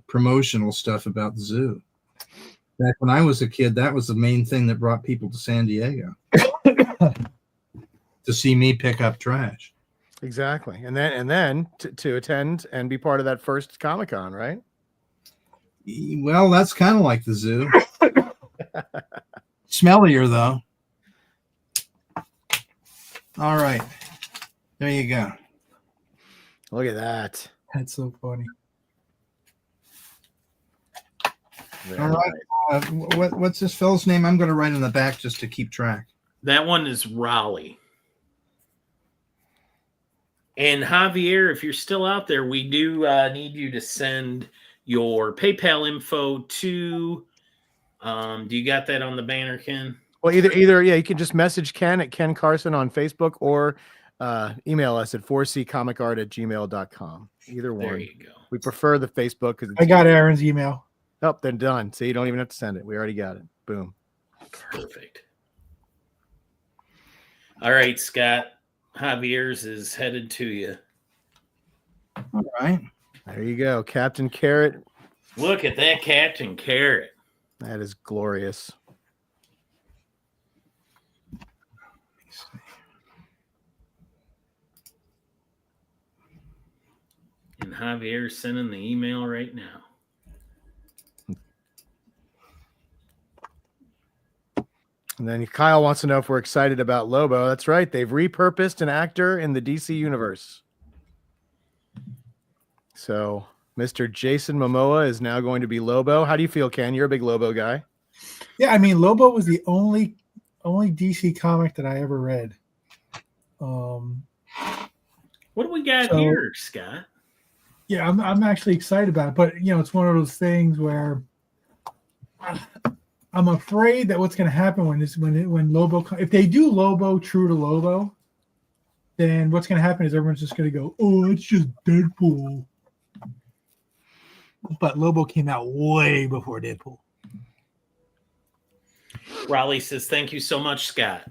promotional stuff about the zoo. Back when I was a kid, that was the main thing that brought people to San Diego to see me pick up trash. Exactly. And then to attend and be part of that first Comic-Con, right? Well, that's kind of like the zoo. Smellier, though. All right. There you go. Look at that. That's so funny. All right. What's this fellow's name? I'm going to write in the back just to keep track. That one is Raleigh. And Javier, if you're still out there, we do need you to send your PayPal info to. Do you got that on the banner, Ken? Well, either you can just message Ken at Ken Carson on Facebook, or email us at 4ccomicart@gmail.com. Either one. There you go. We prefer the Facebook because I got Aaron's email. Oh, then done. So you don't even have to send it. We already got it. Boom. Perfect. All right, Scott. Javier's is headed to you. All right. There you go. Captain Carrot. Look at that Captain Carrot. That is glorious. And Javier's sending the email right now. And then Kyle wants to know if we're excited about Lobo. That's right. They've repurposed an actor in the DC universe. So Mr. Jason Momoa is now going to be Lobo. How do you feel, Ken? You're a big Lobo guy. Yeah, I mean, Lobo was the only DC comic that I ever read. What do we got So- here, Scott? Yeah, I'm actually excited about it, but it's one of those things where I'm afraid that what's going to happen when Lobo, if they do Lobo true to Lobo, then what's going to happen is everyone's just going to go, oh, it's just Deadpool. But Lobo came out way before Deadpool. Raleigh says, thank you so much, Scott.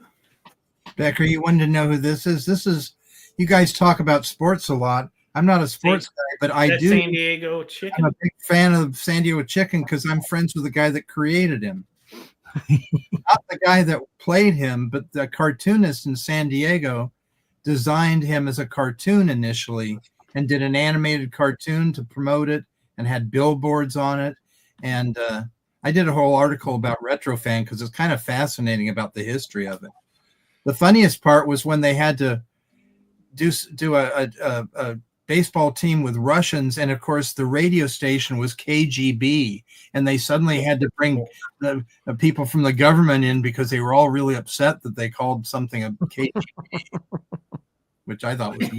Becker, you wanted to know who this is? This is, you guys talk about sports a lot. I'm not a sports guy, but I That's do. San Diego I'm Chicken. a big fan of San Diego Chicken because I'm friends with the guy that created him. Not the guy that played him, but the cartoonist in San Diego designed him as a cartoon initially and did an animated cartoon to promote it and had billboards on it. And I did a whole article about Retrofan because it's kind of fascinating about the history of it. The funniest part was when they had to do a baseball team with Russians, and of course the radio station was KGB, and they suddenly had to bring the people from the government in because they were all really upset that they called something a KGB, which I thought was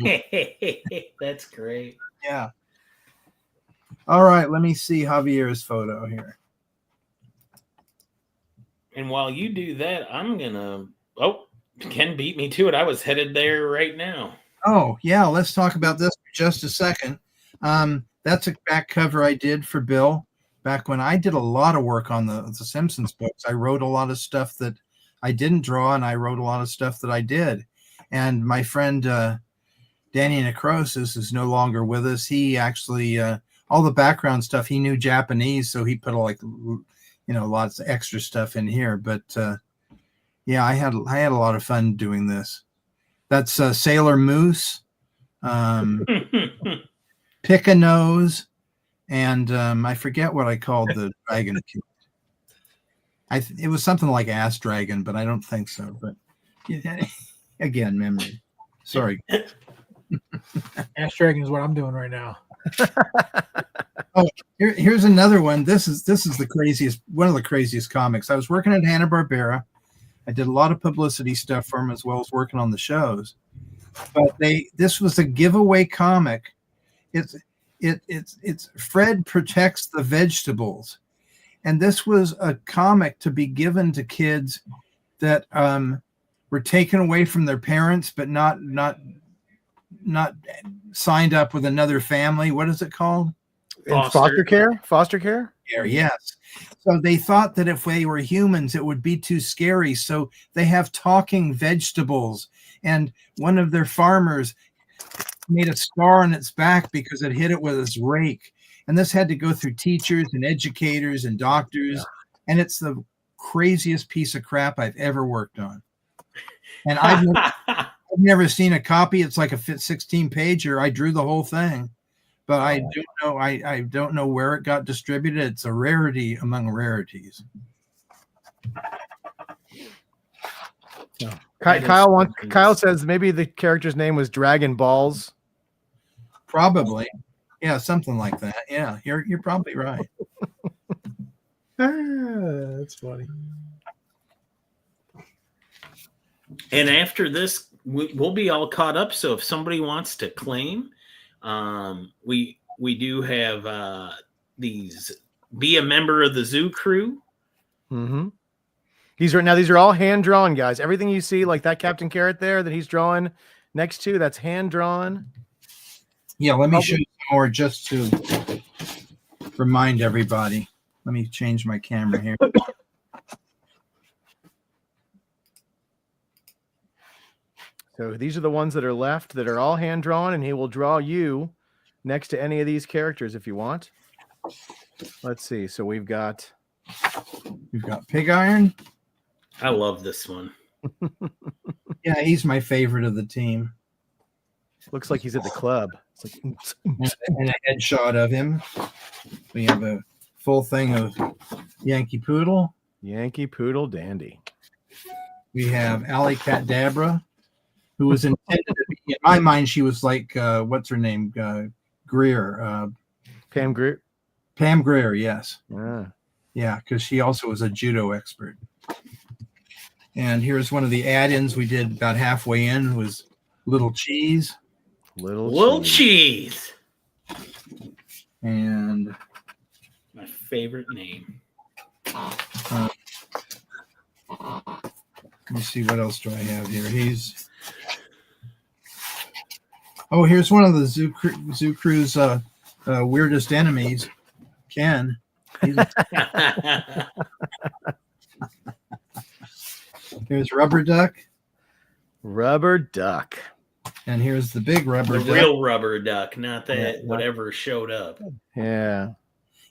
That's great. yeah. All right, let me see Javier's photo here. And while you do that, I'm gonna. Oh, Ken beat me to it. I was headed there right now. Oh, yeah, let's talk about this for just a second. That's a back cover I did for Bill back when I did a lot of work on the Simpsons books. I wrote a lot of stuff that I didn't draw, and I wrote a lot of stuff that I did. And my friend Danny Necrosis is no longer with us. He actually, all the background stuff, he knew Japanese, so he put lots of extra stuff in here. But yeah, I had a lot of fun doing this. That's Sailor Moose, Pick a Nose, and I forget what I called the dragon. It was something like Ass Dragon, but I don't think so. But again, memory. Sorry. Ash Dragon is what I'm doing right now. Here's another one. This is the craziest, one of the craziest comics. I was working at Hanna-Barbera. I did a lot of publicity stuff for them as well as working on the shows. But this was a giveaway comic. It's Fred Protects the Vegetables. And this was a comic to be given to kids that were taken away from their parents, but not signed up with another family. What is it called? Foster care? Foster care? Yes. So they thought that if they were humans, it would be too scary. So they have talking vegetables. And one of their farmers made a scar on its back because it hit it with his rake. And this had to go through teachers and educators and doctors. Yeah. And it's the craziest piece of crap I've ever worked on. And I've never seen a copy. It's like a 16-pager. I drew the whole thing. But I don't know. I don't know where it got distributed. It's a rarity among rarities. Kyle says maybe the character's name was Dragon Balls. Probably, yeah, something like that. Yeah, you're probably right. That's funny. And after this, we'll be all caught up. So if somebody wants to claim. We do have these be a member of the Zoo Crew. Mm-hmm. These are all hand drawn, guys. Everything you see, like that Captain Carrot there that he's drawing next to, that's hand drawn. Yeah, let me show you more just to remind everybody. Let me change my camera here. So these are the ones that are left that are all hand drawn, and he will draw you next to any of these characters if you want. Let's see. So we've got We've got Pig Iron. I love this one. Yeah, he's my favorite of the team. Looks like he's at the club. It's like, And a headshot of him. We have a full thing of Yankee Poodle. Yankee Poodle Dandy. We have Alley Cadabra, who was intended to be, in my mind, she was like, what's her name? Greer. Pam Groot. Pam Greer, yes. Yeah. Yeah, because she also was a judo expert. And here's one of the add-ins we did about halfway in was Little Cheese. Little cheese. And My favorite name. let me see, what else do I have here? Here's one of the Zoo Crew's weirdest enemies, Ken. Here's Rubber Duck, Rubber Duck. and here's the big Rubber The Duck. real rubber duck, not that Yeah. whatever showed up. Yeah.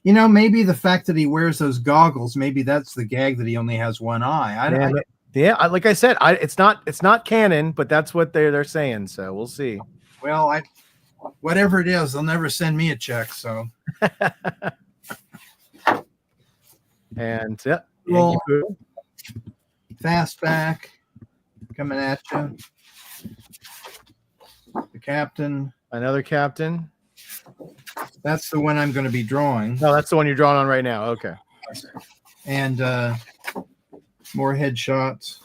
You know, maybe the fact that he wears those goggles, maybe that's the gag that he only has one eye. Like I said, it's not canon, but that's what they're saying. So we'll see. Whatever it is, they'll never send me a check. So And yeah, Well- Yankee Poodle. Fastback coming at you. The captain. Another captain. That's the one I'm going to be drawing. No, that's the one you're drawing on right now. Okay. And more headshots.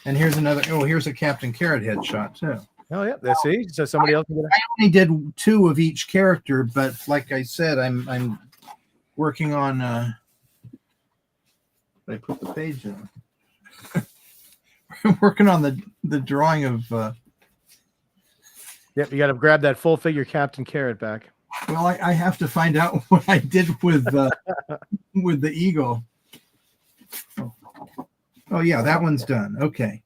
And here's another. Oh, here's a Captain Carrot headshot too. Oh yeah, that's see. So somebody else can get I only did 2 of each character, but like I said, I'm working on. I put the page in. I'm working on the drawing of. Yep, you got to grab that full figure Captain Carrot back. Well, I have to find out what I did with the eagle. Oh yeah, that one's done. Okay.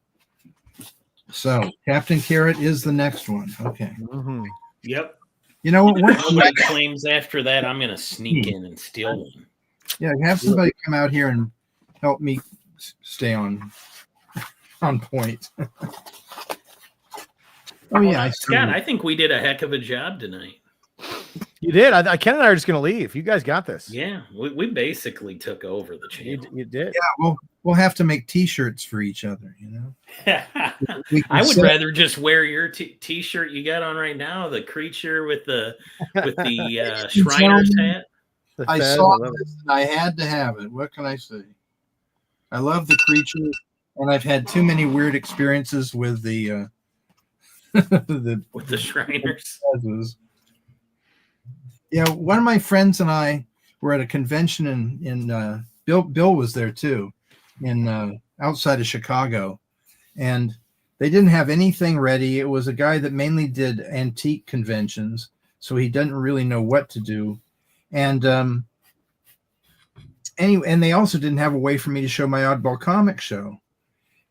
So Captain Carrot is the next one. Okay. Mm-hmm. Yep. You know what? Nobody claims after that I'm gonna sneak in and steal one. Yeah, have somebody come out here and help me stay on point. Oh yeah, Scott, I think we did a heck of a job tonight. You did. Ken and I are just going to leave. You guys got this. Yeah, we basically took over the channel. You did. Yeah, we'll have to make T-shirts for each other. You know, we can I would sell- rather just wear your T-shirt you got on right now, the creature with the Shriner's hat. The I Fed, saw love it. this and I had to have it. What can I say? I love the creature, and I've had too many weird experiences with the With the Shriners. Yeah, one of my friends and I were at a convention in Bill was there too, in outside of Chicago, and they didn't have anything ready. It was a guy that mainly did antique conventions, so he doesn't really know what to do. And anyway, and they also didn't have a way for me to show my Oddball Comic show.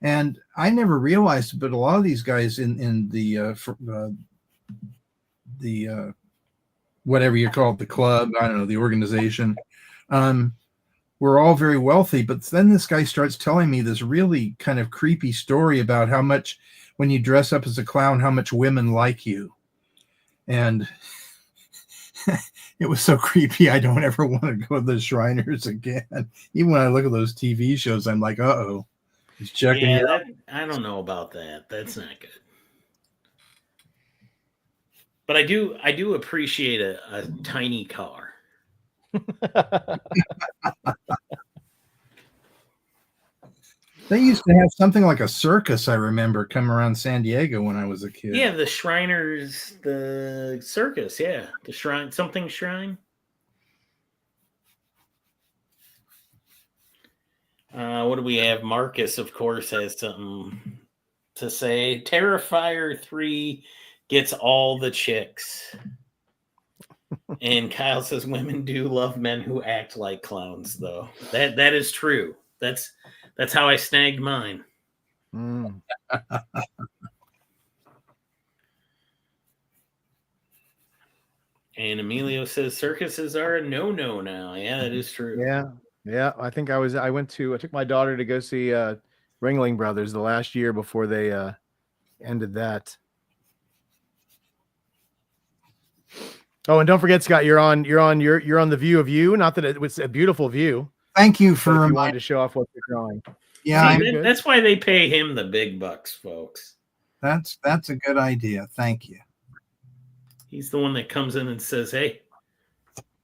And I never realized, but a lot of these guys in the whatever you call it, the club, I don't know, the organization, were all very wealthy. But then this guy starts telling me this really kind of creepy story about how much, when you dress up as a clown, how much women like you. And it was so creepy. I don't ever want to go to the Shriners again. Even when I look at those TV shows, I'm like, uh-oh. He's checking it out. I don't know about that. That's not good. But I do appreciate a tiny car. They used to have something like a circus, I remember, come around San Diego when I was a kid. Yeah, the Shriners, the circus. Yeah, the shrine, something shrine. What do we have? Marcus, of course, has something to say. Terrifier 3 gets all the chicks. And Kyle says women do love men who act like clowns, though. That is true. That's how I snagged mine. Mm. And Emilio says circuses are a no-no now. Yeah, that is true. Yeah. Yeah, I think I took my daughter to go see Ringling Brothers the last year before they ended that. Oh, and don't forget, Scott, you're on the View of You. Not that it was a beautiful view. Thank you But for if you reminding. wanted to show off what you're drawing. Yeah, See, that's why they pay him the big bucks, folks. that's a good idea. Thank you. He's the one that comes in and says, "Hey,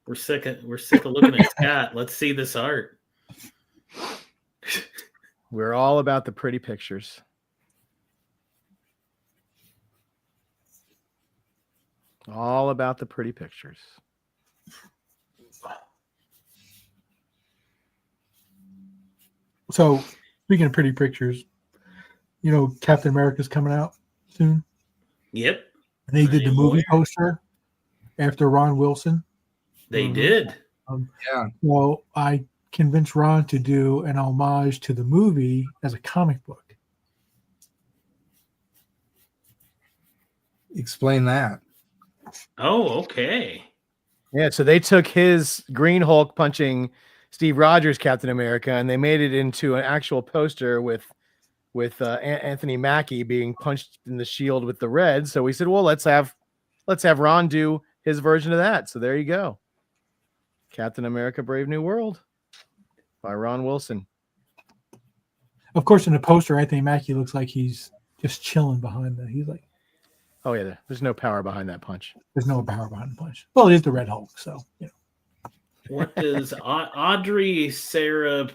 we're sick of looking at Scott. Let's see this art." We're all about the pretty pictures. All about the pretty pictures. So, speaking of pretty pictures, you know, Captain America's coming out soon. Yep, And they did the I'm movie aware. poster after Ron Wilson. they did. Yeah. Well, I convinced Ron to do an homage to the movie as a comic book. Explain that. Oh, okay. Yeah, so they took his Green Hulk punching Steve Rogers Captain America, and they made it into an actual poster with Anthony Mackie being punched in the shield with the red. So we said, well, let's have Ron do his version of that. So there you go, Captain America: Brave New World by Ron Wilson. Of course, in the poster, Anthony Mackie looks like he's just chilling behind the. He's like, Oh yeah, there's no power behind that punch. there's no power behind the punch. Well, it is the Red Hulk, so you know. What does Audrey Sarah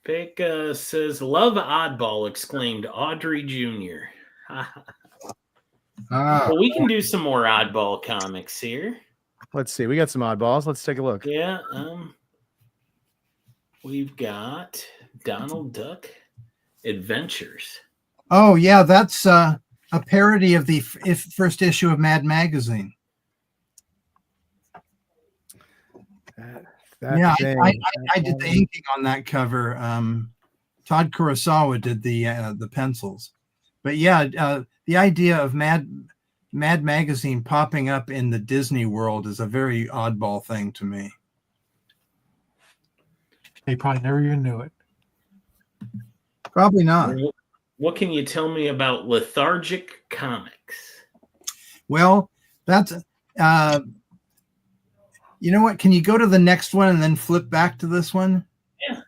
Peka says? Love Oddball! Exclaimed Audrey Jr. Ah, Well, we can do some more Oddball comics here. Let's see. We got some oddballs. Let's take a look. Yeah, we've got Donald Duck Adventures. oh yeah, that's a parody of the first issue of Mad Magazine. Yeah, I did the inking on that cover. Todd Kurosawa did the pencils, but yeah, the idea of Mad Magazine popping up in the Disney world is a very oddball thing to me. They probably never even knew it. Probably not. What can you tell me about Lethargic Comics? Well, that's you know what? Can you go to the next one and then flip back to this one? Yeah.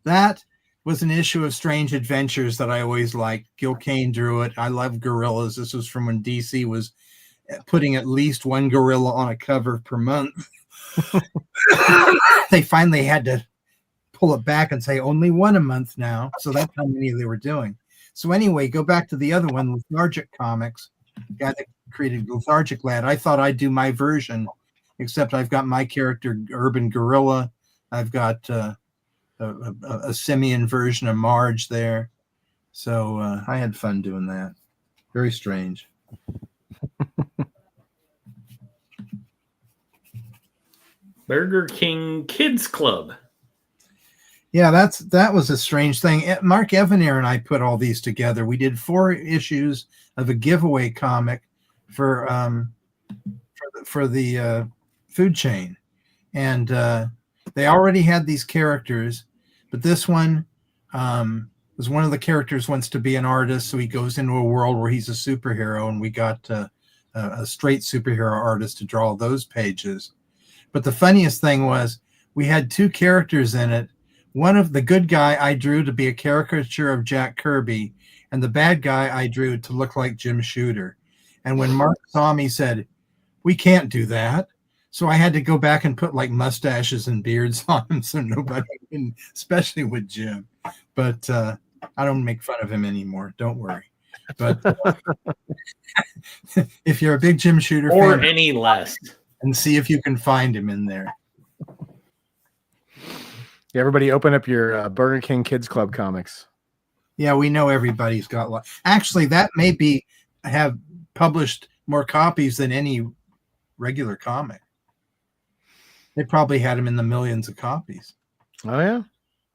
That was an issue of Strange Adventures that I always liked. Gil Kane drew it. I love gorillas. This was from when DC was putting at least one gorilla on a cover per month. They finally had to pull it back and say only one a month now. So that's how many they were doing. So anyway, go back to the other one, Lethargic Comics, the guy that created Lethargic Lad. I thought I'd do my version, except I've got my character, Urban Gorilla. I've got a simian version of Marge there. So I had fun doing that. Very strange. Burger King Kids Club. Yeah, that was a strange thing. Mark Evanier and I put all these together. We did 4 issues of a giveaway comic for the food chain, and they already had these characters, but this one was one of the characters wants to be an artist, so he goes into a world where he's a superhero, and we got a straight superhero artist to draw those pages. But the funniest thing was we had 2 characters in it. One of the good guy I drew to be a caricature of Jack Kirby, and the bad guy I drew to look like Jim Shooter. And when Mark saw me, said, "We can't do that." So I had to go back and put like mustaches and beards on him so nobody can, especially with Jim. But I don't make fun of him anymore. Don't worry. But if you're a big Jim Shooter Or fan, any less. and see if you can find him in there. Yeah, everybody open up your Burger King Kids Club comics. Yeah, we know everybody's got one. Actually, that may have published more copies than any regular comic. They probably had them in the millions of copies, Oh yeah.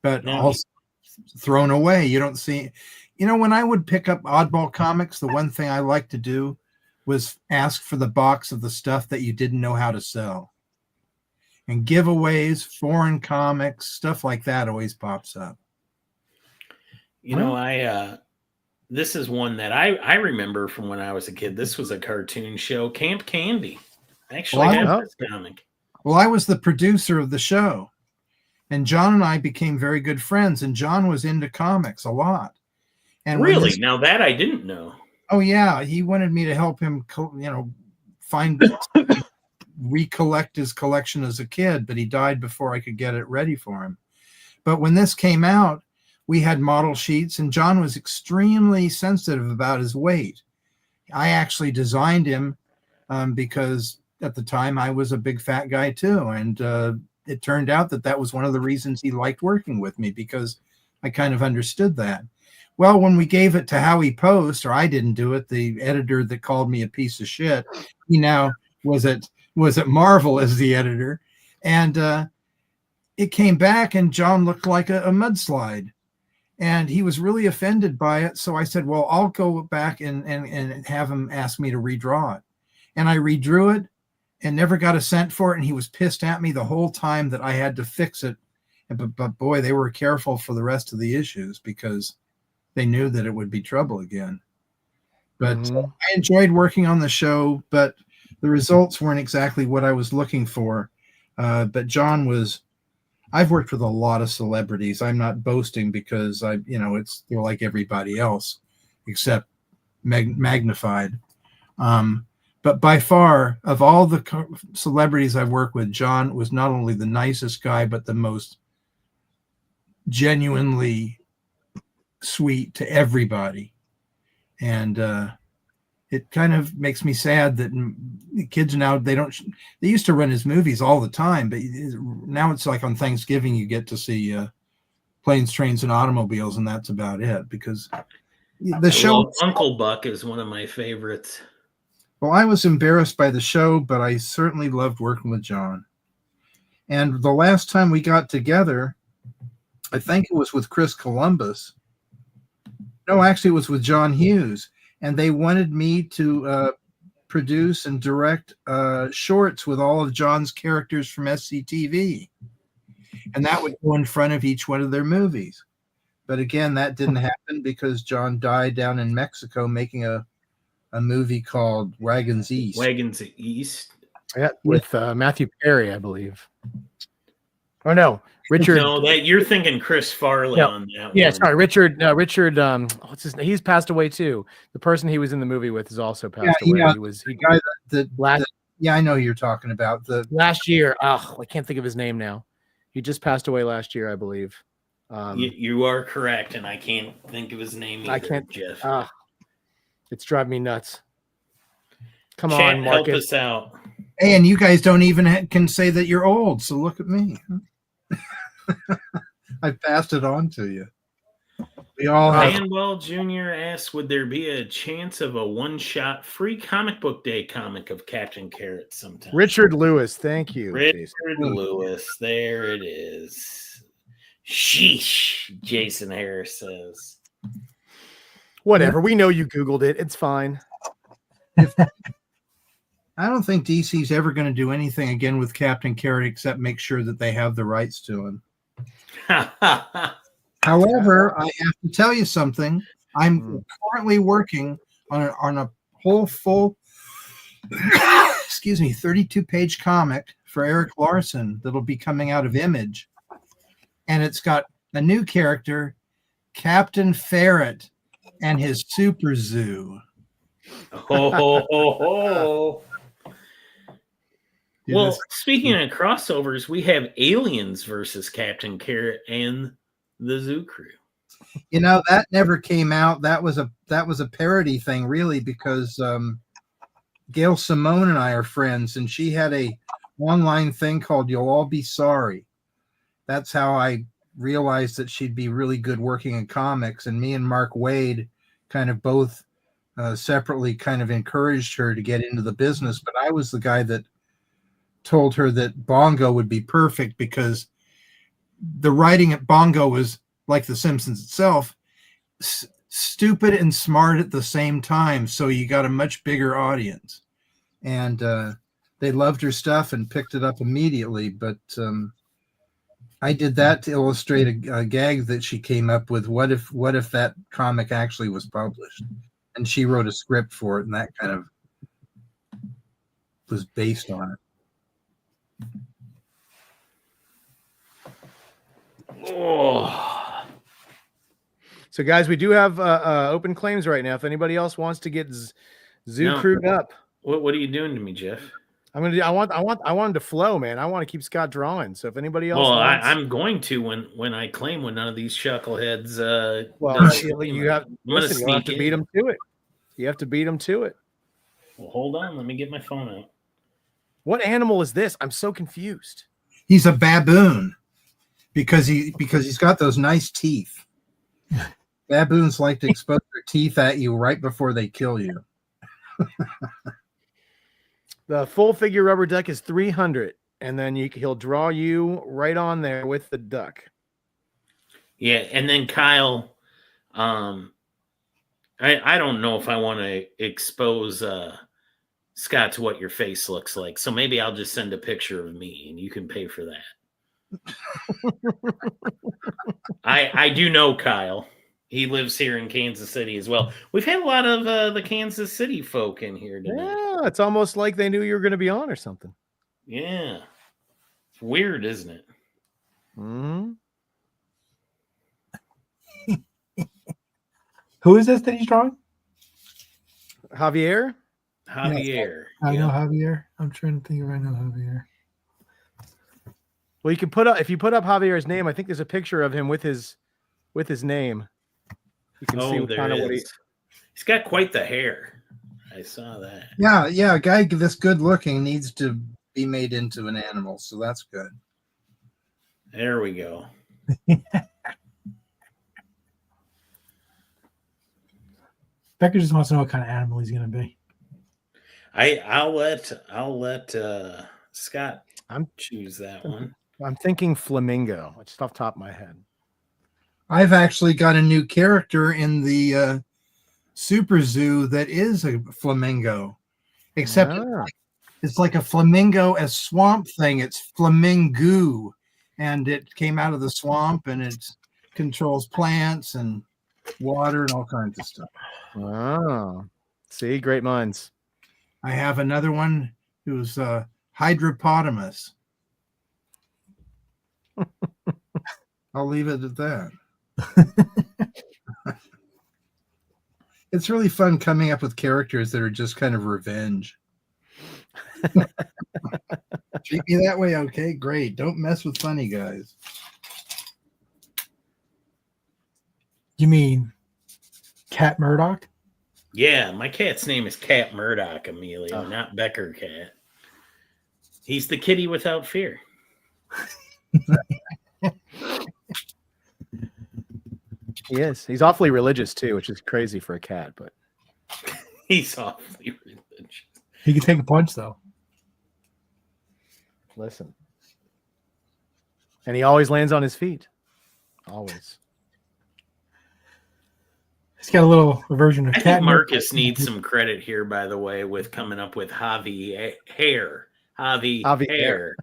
but Yeah. all thrown away. You don't see, when I would pick up oddball comics, the one thing I liked to do was ask for the box of the stuff that you didn't know how to sell. and giveaways, foreign comics, stuff like that always pops up. You know, this is one that I remember from when I was a kid. This was a cartoon show, Camp Candy. I actually have this comic. Well, I was the producer of the show, and John and I became very good friends, and John was into comics a lot. And really? Now that I didn't know. Oh, yeah. He wanted me to help him, recollect his collection as a kid, but he died before I could get it ready for him. But when this came out, we had model sheets, and John was extremely sensitive about his weight. I actually designed him because at the time I was a big fat guy too. And it turned out that was one of the reasons he liked working with me, because I kind of understood that. Well, when we gave it to Howie Post, or I didn't do it, the editor that called me a piece of shit, he now was at Marvel as the editor. And it came back and John looked like a mudslide. And he was really offended by it. So I said, well, I'll go back and have him ask me to redraw it. And I redrew it and never got a cent for it. And he was pissed at me the whole time that I had to fix it. But boy, they were careful for the rest of the issues because they knew that it would be trouble again. But I enjoyed working on the show, but the results weren't exactly what I was looking for. But John was... I've worked with a lot of celebrities. I'm not boasting because they're like everybody else, except magnified. But by far, of all the celebrities I've worked with, John was not only the nicest guy, but the most genuinely sweet to everybody. And it kind of makes me sad that kids now, they used to run his movies all the time, but now it's like on Thanksgiving, you get to see Planes, Trains, and Automobiles, and that's about it, because the show... Uncle Buck is one of my favorites. Well, I was embarrassed by the show, but I certainly loved working with John. And the last time we got together, I think it was with Chris Columbus. No, actually, it was with John Hughes. And they wanted me to produce and direct shorts with all of John's characters from SCTV. And that would go in front of each one of their movies. But again, that didn't happen because John died down in Mexico making a movie called Wagons East. Wagons East? Yeah, with Matthew Perry, I believe. Or no, Richard. No, that you're thinking Chris Farley on that. Yeah, one. sorry, Richard. What's his name? He's passed away too. The person he was in the movie with has also passed away. Yeah, he was the guy yeah, I know who you're talking about. Last year. I can't think of his name now. He just passed away last year, I believe. You are correct, and I can't think of his name either, I can't, Jeff. It's driving me nuts. Come Chat, on, Marcus. help us out. Hey, and you guys don't even can say that you're old, so look at me. I passed it on to you. We all have. Manwell Jr. asks, would there be a chance of a one-shot free comic book day comic of Captain Carrot sometime? Richard Lewis, thank you. Richard Lewis, there it is. Sheesh, Jason Harris says. Whatever, we know you Googled it. It's fine. I don't think DC's ever going to do anything again with Captain Carrot except make sure that they have the rights to him. However, I have to tell you something. I'm currently working on a whole full 32-page comic for Eric Larson that'll be coming out of Image. And it's got a new character, Captain Ferret, and his super zoo. Well, speaking of crossovers, we have Aliens versus Captain Carrot and the Zoo Crew. You know, that never came out. That was a parody thing, really, because Gail Simone and I are friends, and she had a online thing called "You'll All Be Sorry." That's how I realized that she'd be really good working in comics. And me and Mark Waid kind of both separately kind of encouraged her to get into the business. But I was the guy that told her that Bongo would be perfect because the writing at Bongo was like The Simpsons itself, stupid and smart at the same time. So you got a much bigger audience. And they loved her stuff and picked it up immediately. But I did that to illustrate a gag that she came up with. What if that comic actually was published? And she wrote a script for it, and that kind of was based on it. Oh, So, guys, we do have open claims right now. If anybody else wants to get Zoo No. crewed up, what are you doing to me, Jeff? I'm gonna do. I want him to flow, man. I want to keep Scott drawing. So if anybody else Well, wants, I'm going to when I claim when none of these chuckleheads. well, does you claim have it. I'm gonna listen, you'll have sneak to beat in. him to it. You have to beat him to it. Well, hold on, let me get my phone out. What animal is this? I'm so confused. He's a baboon because he's got those nice teeth. Baboons like to expose their teeth at you right before they kill you. The full figure rubber duck is 300, and then he'll draw you right on there with the duck. Yeah, and then Kyle, I don't know if I want to expose Scott to what your face looks like, so maybe I'll just send a picture of me, and you can pay for that. I do know Kyle. He lives here in Kansas City as well. We've had a lot of the Kansas City folk in here tonight. Yeah, it's almost like they knew you were going to be on or something. Yeah. It's weird, isn't it? Mm-hmm. Who is this that he's drawing? Javier? Javier. I Yeah. know Javier. I'm trying to think if I know Javier. Well, you can put up, if you put up Javier's name, I think there's a picture of him with his name. You can see there kind of what he. He's got quite the hair. I saw that. Yeah, a guy this good looking needs to be made into an animal, so that's good. There we go. Becker just wants to know what kind of animal he's going to be. I'll let Scott I'm choose that one. I'm thinking flamingo. It's off the top of my head. I've actually got a new character in the Super Zoo that is a flamingo, except it's like a flamingo, a swamp thing. It's flamingo, and it came out of the swamp, and it controls plants and water and all kinds of stuff. Oh, see, great minds. I have another one who's hydropotamus. I'll leave it at that. It's really fun coming up with characters that are just kind of revenge. Treat me that way, okay? Great. Don't mess with funny guys. You mean Cat Murdoch? Yeah, my cat's name is Cat Murdoch, Emilio, not Becker Cat. He's the kitty without fear. He is. He's awfully religious too, which is crazy for a cat. But He's awfully religious. He can take a punch, though. listen, and he always lands on his feet. Always. He's got a little version of I cat. think Marcus needs some credit here, by the way, with coming up with Javi Hair. Javi Hair.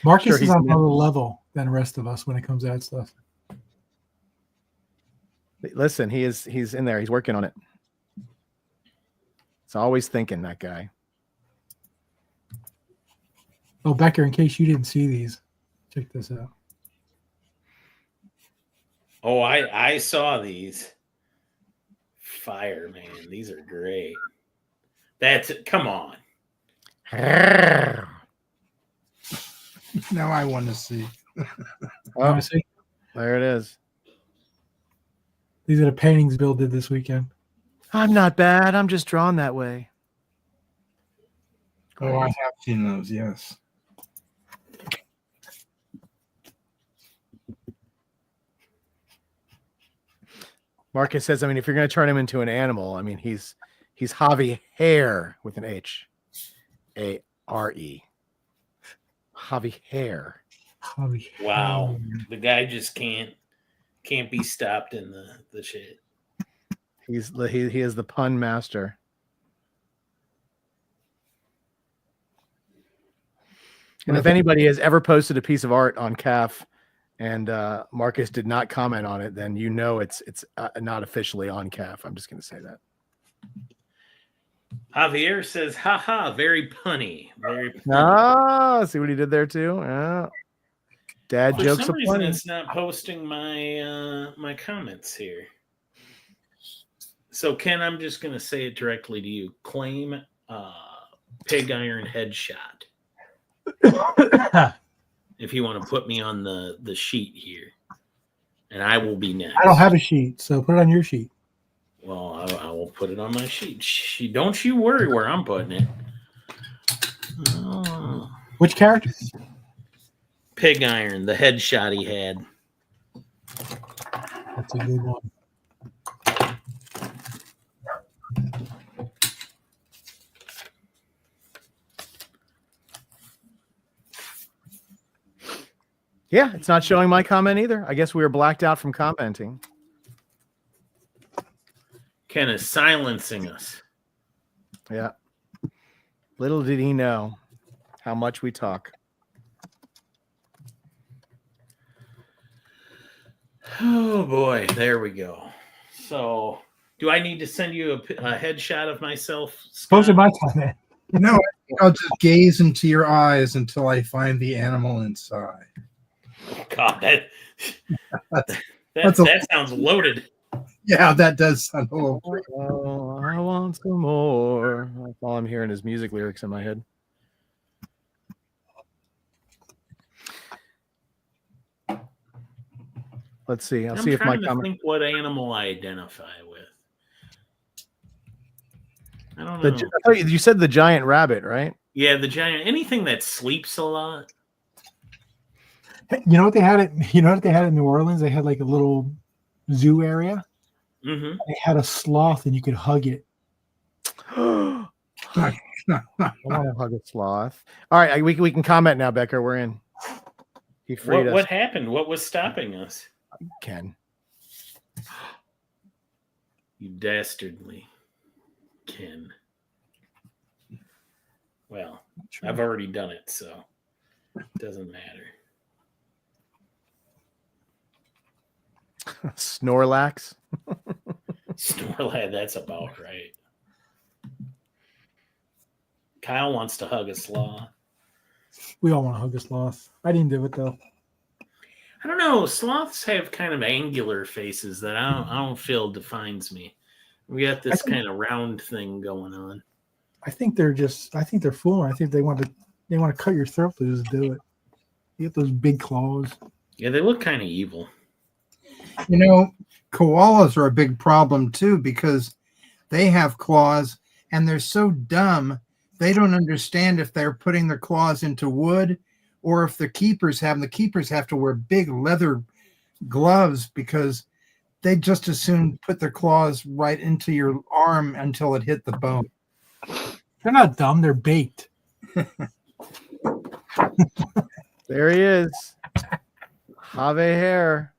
Marcus Sure, is he's on meant- another level than the rest of us when it comes to that stuff. Listen, he's in there. He's working on it. It's always thinking, that guy. Oh, Becker, in case you didn't see these, check this out. Oh, I saw these. Fire, man. These are great. That's it. Come on. Now I want to see. Oh, See? there it is. These are the paintings Bill did this weekend. I'm not bad. I'm just drawn that way. Oh, I have seen those, yes. Marcus says, I mean, if you're going to turn him into an animal, I mean, he's Javi Hair with an H. A-R-E. Javi Hair. Javi. Wow. The guy just can't be stopped in the shit. He is the pun master. And if anybody has ever posted a piece of art on CAF and Marcus did not comment on it, then you know it's not officially on CAF. I'm just going to say that. Javier says, haha, very punny. Very punny. Ah, see what he did there too? Yeah. Dad For jokes some reason, aplenty. it's not posting my my comments here. So, Ken, I'm just going to say it directly to you. Claim pig iron headshot. If you want to put me on the sheet here. And I will be next. I don't have a sheet, so put it on your sheet. Well, I will put it on my sheet. Don't you worry where I'm putting it. Oh. Which character? Pig iron, the headshot he had. That's a good one. Yeah, it's not showing my comment either. I guess we were blacked out from commenting. Ken is silencing us. Yeah. Little did he know how much we talk. Oh boy, there we go. So, do I need to send you a headshot of myself? Post in Scott? my comment. No, I'll just gaze into your eyes until I find the animal inside. God, That's that sounds loaded. Yeah, that does sound a little. Oh, I want some more. That's all I'm hearing is music lyrics in my head. Let's see. I'll I'm see if my trying to comment. think what animal I identify with. I don't I know. thought you said the giant rabbit, right? Yeah, the giant. Anything that sleeps a lot. You know what they had at in New Orleans? They had like a little zoo area. Mm-hmm. They had a sloth and you could hug it. I want to hug a sloth. All right, we can comment now, Becker. We're in. He freed us. What happened? What was stopping us? Ken. You dastardly Ken. Well, I've already done it, so it doesn't matter. Snorlax. Snorlax, that's about right. Kyle wants to hug a sloth. We all want to hug a sloth. I didn't do it though. I don't know. Sloths have kind of angular faces that I don't feel defines me. We got this kind of round thing going on. I think they're fooling. I think they want to cut your throat to just do it. You get those big claws. Yeah, they look kind of evil. You know, koalas are a big problem too because they have claws and they're so dumb they don't understand if they're putting their claws into wood or if the keepers have them. The keepers have to wear big leather gloves because they just as soon put their claws right into your arm until it hit the bone. They're not dumb. They're baked. There he is. Have hair.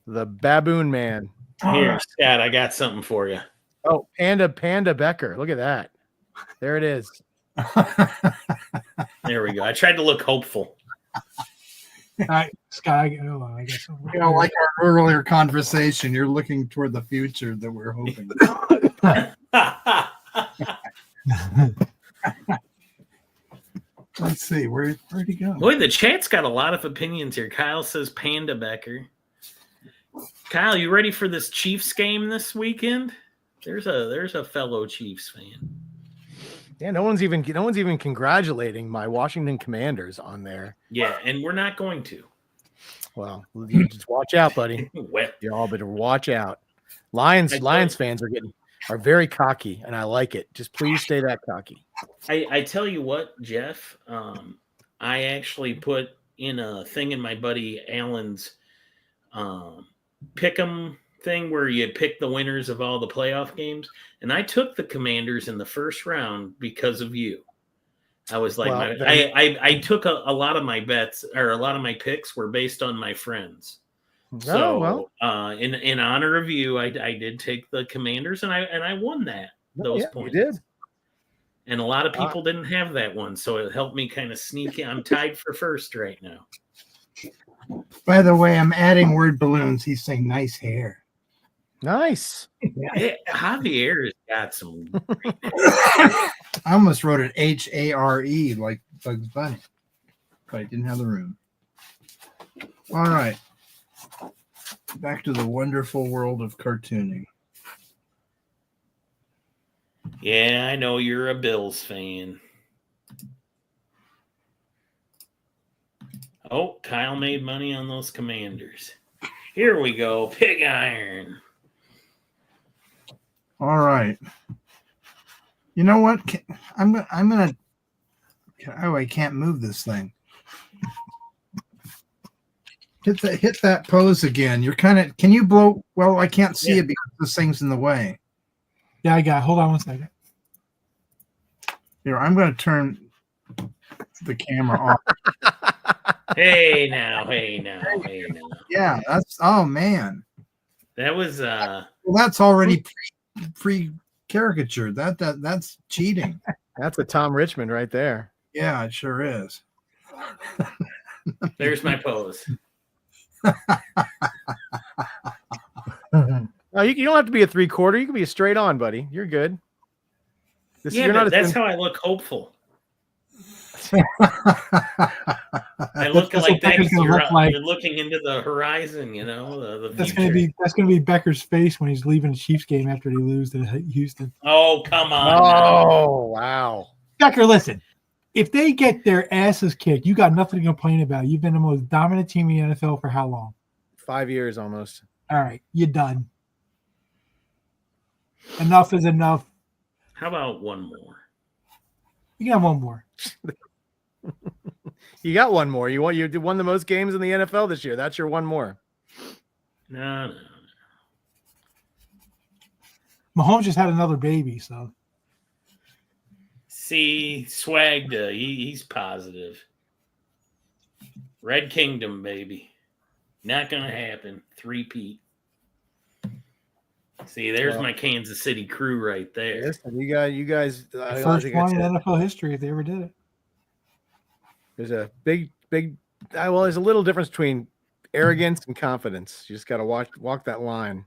The baboon man. Here, Scott, I got something for you. Oh, Panda Becker. Look at that. There it is. There we go. I tried to look hopeful. Scott, I guess. You know, like our earlier conversation, you're looking toward the future that we're hoping. Let's see, where'd he go? Boy, the chat's got a lot of opinions here. Kyle says Panda Becker. Kyle, you ready for this Chiefs game this weekend? There's a fellow Chiefs fan. Yeah, no one's even congratulating my Washington Commanders on there. Yeah, and we're not going to. Well, you just watch out, buddy. Well, You all better watch out. Lions fans are very cocky, and I like it. Just please stay that cocky. I tell you what, Jeff, I actually put in a thing in my buddy Alan's pick'em thing where you pick the winners of all the playoff games, and I took the Commanders in the first round because of you. I was like, I took a lot of my bets or a lot of my picks were based on my friends. So in honor of you, I did take the Commanders and I won those points. You did. And a lot of people didn't have that one, so it helped me kind of sneak in. I'm tied for first right now. By the way, I'm adding word balloons. He's saying nice hair. Nice. Yeah, Javier has got some. I almost wrote it Hare like Bugs Bunny, but I didn't have the room. All right. Back to the wonderful world of cartooning. Yeah, I know you're a Bills fan. Oh, Kyle made money on those Commanders. Here we go, Pig Iron. All right. You know what? I'm gonna. Oh, I can't move this thing. Hit that pose again. You're kind of. Can you blow? Well, I can't see it because this thing's in the way. Yeah, I got it. Hold on one second. Here, I'm going to turn the camera off. Hey now. Yeah, that's. Oh man, That was well, that's already pre caricatured. That's cheating. That's a Tom Richmond right there. Yeah, it sure is. there's my pose. No, you don't have to be a 3/4. You can be a straight on, buddy. You're good. Yeah, but that's how I look hopeful. I look That's like what that. Becker's gonna You're, look like. you're looking into the horizon, you know. The That's future. gonna be Becker's face when he's leaving the Chiefs game after they lose to Houston. Oh, come on. now. Oh, wow. Becker, listen. If they get their asses kicked, you got nothing to complain about. You've been the most dominant team in the NFL for how long? 5 years almost. All right, you're done. Enough is enough. How about one more? You can have one more. You got one more. You won the most games in the NFL this year. That's your one more. No. Mahomes just had another baby, so See, Swagda, he's positive. Red Kingdom, baby. Not gonna happen. 3-peat. See, there's my Kansas City crew right there. Listen, you guys. I first think one in it's NFL history if they ever did it. there's a big. Well, there's a little difference between arrogance and confidence. You just got to walk that line.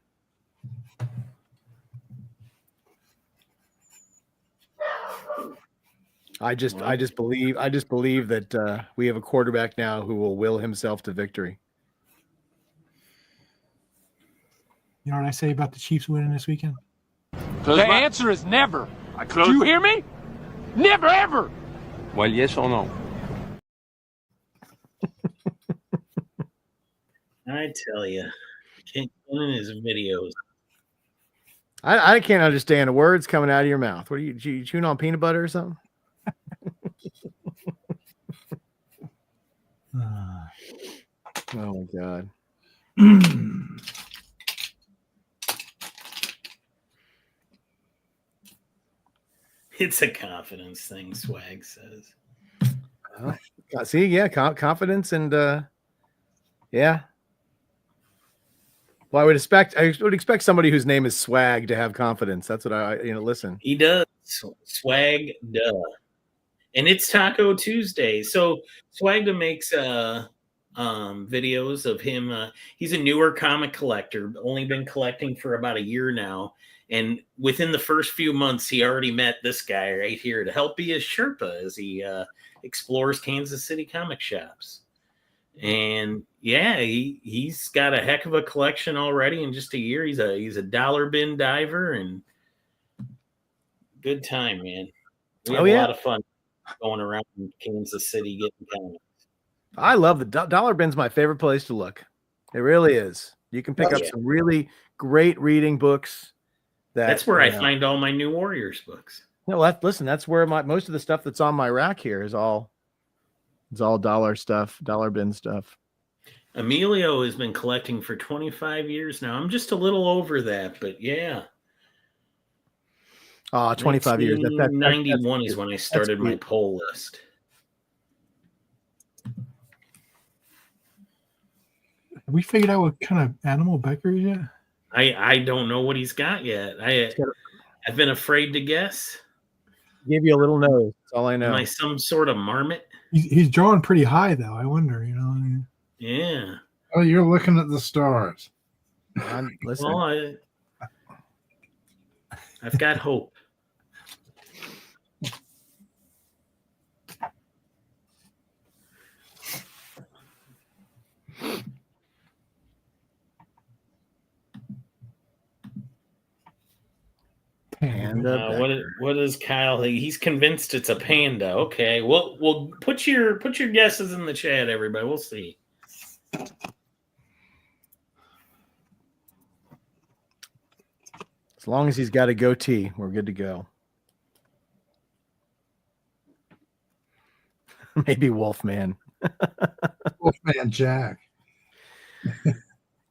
I just believe that we have a quarterback now who will will himself to victory. You know what I say about the Chiefs winning this weekend? The answer is never. Do you hear me? Never, ever. Well, yes or no? I tell you, Ken in his videos. I can't understand the words coming out of your mouth. What are you chewing on peanut butter or something? Oh my God. It's a confidence thing, Swag says. See, yeah, confidence and yeah. Well, I would expect somebody whose name is Swag to have confidence. That's what listen. He does. Swag duh. And it's Taco Tuesday. So Swagda makes videos of him. He's a newer comic collector, only been collecting for about a year now. And within the first few months, he already met this guy right here to help be his Sherpa as he explores Kansas City comic shops. And yeah, he's got a heck of a collection already in just a year. He's a dollar bin diver and good time, man. We have a lot of fun going around in Kansas City getting comics. I love the dollar bin's my favorite place to look. It really is. You can pick up some really great reading books. That's where I find all my New Warriors books. No, listen, that's where most of the stuff that's on my rack here is all dollar stuff, dollar bin stuff. Emilio has been collecting for 25 years now. I'm just a little over that, but yeah. 25 years. 91 is when I started my poll list. Have we figured out what kind of animal Becker is yet? I don't know what he's got yet. I've been afraid to guess. Gave you a little nose. That's all I know. Am I some sort of marmot? He's drawing pretty high though. I wonder, you know. Yeah. Oh, you're looking at the stars. Listen, Well, I've got hope. Panda What is Kyle? He's convinced it's a panda. Okay, we'll put your guesses in the chat, everybody. We'll see. as long as he's got a goatee, we're good to go. Maybe Wolfman. Wolfman Jack.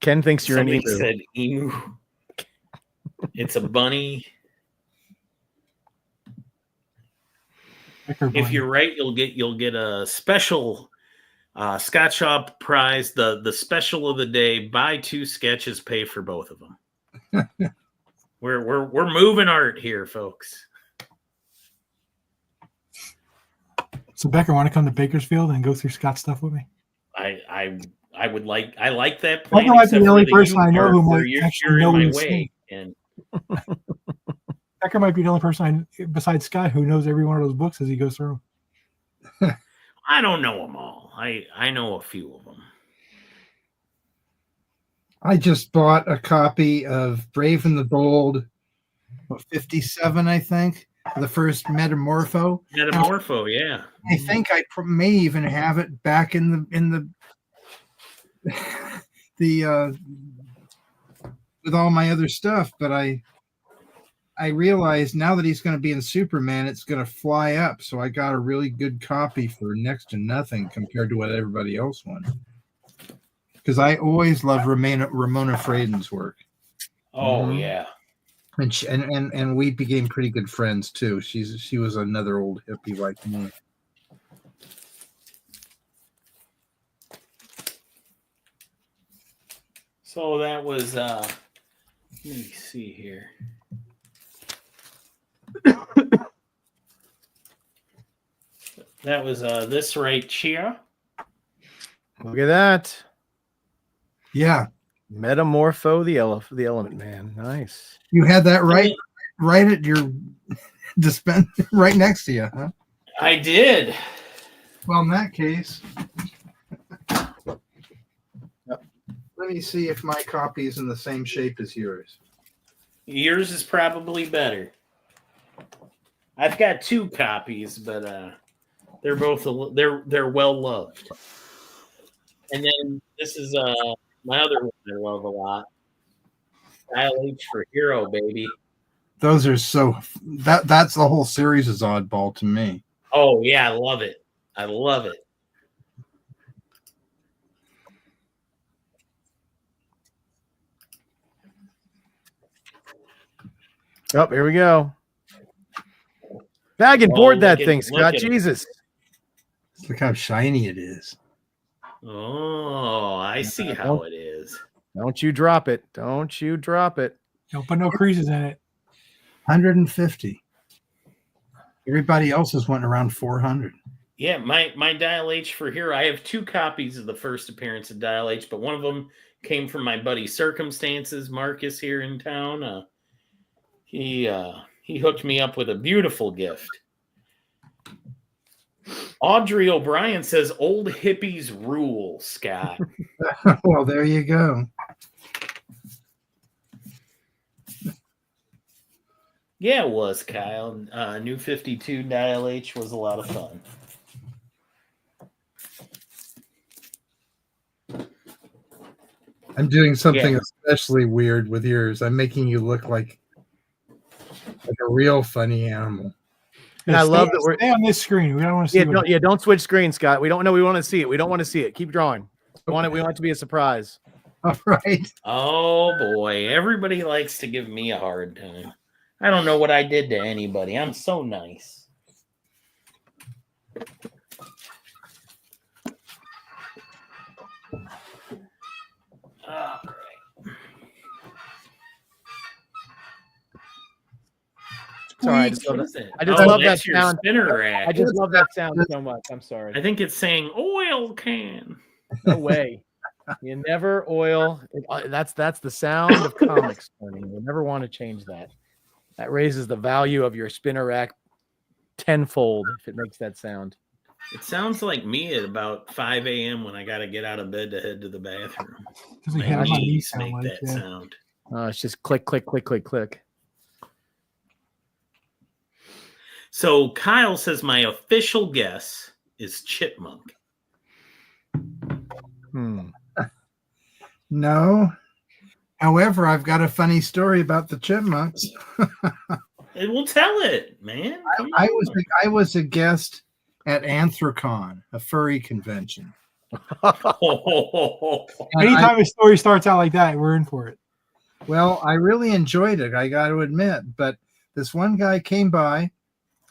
Ken thinks you're Somebody an emu. said emu. It's a bunny. If you're right, you'll get a special Scott Shaw prize. The special of the day: buy 2 sketches, pay for both of them. we're moving art here, folks. So Becker, want to come to Bakersfield and go through Scott's stuff with me? I would like. I like that Becker plan. might be except the for only the person I know part who where might you're actually in know my what he's way. saying. And Becker might be the only person besides Scott who knows every one of those books as he goes through. I don't know them all. I know a few of them. I just bought a copy of Brave and the Bold, 57, I think, the first Metamorpho. Metamorpho, yeah. I think I may even have it back in the with all my other stuff, but I realized now that he's going to be in Superman, it's going to fly up. So I got a really good copy for next to nothing compared to what everybody else wanted. Because I always loved Ramona Fradon's work. Oh yeah. And we became pretty good friends too. She was another old hippie like me. So that was let me see here. That was this right here. Look at that. Yeah. Metamorpho the Element Man. Nice. You had that right at your dispenser, right next to you, huh? I did. Well, in that case, let me see if my copy is in the same shape as yours. Yours is probably better. I've got 2 copies, but they're both they're well loved. And then this is my other one I love a lot. Dial H for Hero, baby. Those are that's the whole series is oddball to me. Oh yeah, I love it. I love it. Oh, here we go. Bag and board that thing, Scott. Jesus. Look how shiny it is. Oh, I see how it is. Don't you drop it. Don't you drop it. Don't put no creases in it. 150. Everybody else is wanting around 400. Yeah, my Dial H for Hero. I have 2 copies of the first appearance of Dial H, but one of them came from my buddy Circumstances, Marcus, here in town. He hooked me up with a beautiful gift. Audrey O'Brien says old hippies rule, Scott. Well, there you go. Yeah, it was, Kyle. New 52 Dial H was a lot of fun. I'm doing something especially weird with yours. I'm making you look like a real funny animal. And I love that we're stay on this screen. We don't want to see. Don't switch screens, Scott. We don't know. We want to see it. We don't want to see it. Keep drawing. We want it to be a surprise. All right. Oh boy, everybody likes to give me a hard time. I don't know what I did to anybody. I'm so nice. All right. sorry. I just love What that. is it? I just Oh, love that that's your sound. spinner rack. I just love that sound so much. I'm sorry. I think it's saying oil can. No way. You never oil. That's the sound of comics. You never want to change that. That raises the value of your spinner rack tenfold if it makes that sound. It sounds like me at about 5 a.m. when I got to get out of bed to head to the bathroom. Because we My had my knees sound make like that yeah. sound. It's just click, click, click, click, click. So Kyle says my official guess is chipmunk. No. However, I've got a funny story about the chipmunks. It will tell it, man. Come I on. was a guest at Anthrocon, a furry convention. And Anytime a story starts out like that, we're in for it. well, I really enjoyed it, I got to admit. But this one guy came by,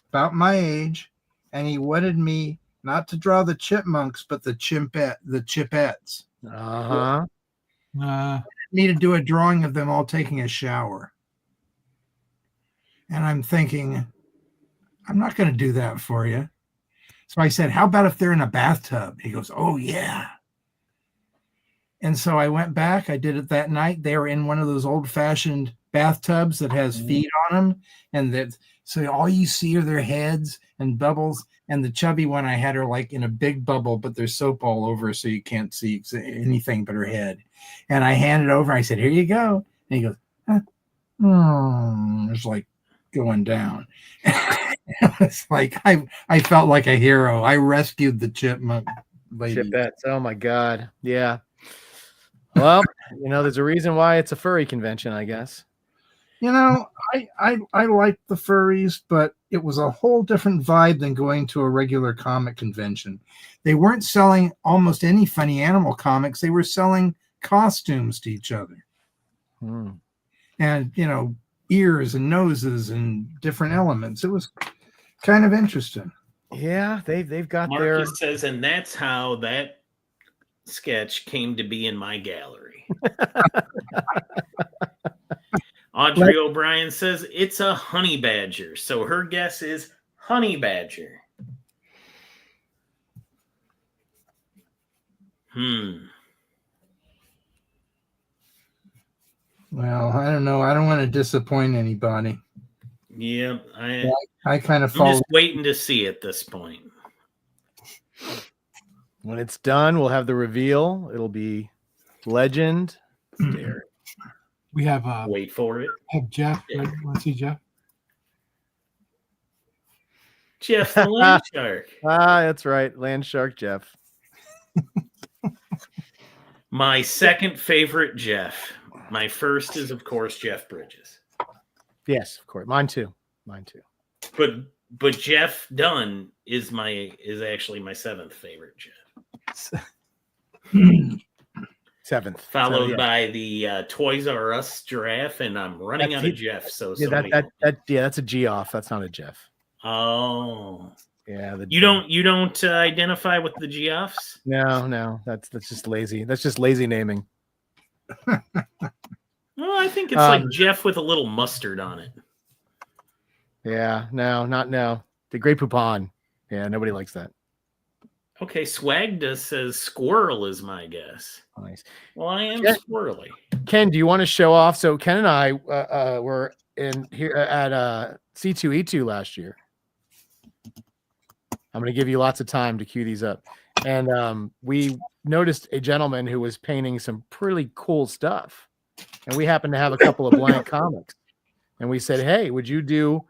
about my age, and he wanted me not to draw the chipmunks, but the chipettes. Uh-huh. Me to do a drawing of them all taking a shower. And I'm thinking, I'm not going to do that for you. So I said, how about if they're in a bathtub? He goes, oh, yeah. And so I went back. I did it that night. They were in one of those old fashioned bathtubs that has feet on them. And so all you see are their heads and bubbles. And the chubby one, I had her like in a big bubble, but there's soap all over, so you can't see anything but her head. And I handed it over. I said, here you go. And he goes, it's like going down. It's like I felt like a hero. I rescued the chipmunk lady. Chipettes. Oh my God. Yeah. Well, there's a reason why it's a furry convention, I guess. I liked the furries, but it was a whole different vibe than going to a regular comic convention. They weren't selling almost any funny animal comics. They were selling costumes to each other. And, ears and noses and different elements. It was kind of interesting. Yeah, they've got Marcus says, and that's how that sketch came to be in my gallery. Audrey O'Brien says it's a honey badger. So her guess is honey badger. Well, I don't know. I don't want to disappoint anybody. Yeah, I kind of I'm just waiting to see at this point. When it's done, we'll have the reveal. It'll be legend. We have wait for it. Have Jeff. Yeah. Want to see Jeff? Jeff the Land Shark. That's right, Land Shark Jeff. My second favorite Jeff. My first is, of course, Jeff Bridges. Yes, of course. Mine too. But Jeff Dunn is actually my seventh favorite Jeff. Seventh. Followed by the Toys R Us giraffe, and I'm running out of Jeff. So that's a G off. That's not a Jeff. Oh. Yeah. You don't identify with the Geoffs? No. That's just lazy. That's just lazy naming. Well, I think it's like Jeff with a little mustard on it. Yeah, no. The Grey Poupon. Yeah, nobody likes that. Okay, Swagda says squirrel is my guess. Nice. Well, I am squirrely. Ken, do you want to show off? So Ken and I were in here at C2E2 last year. I'm going to give you lots of time to cue these up. And we noticed a gentleman who was painting some pretty cool stuff. And we happened to have a couple of blank comics. And we said, hey, would you do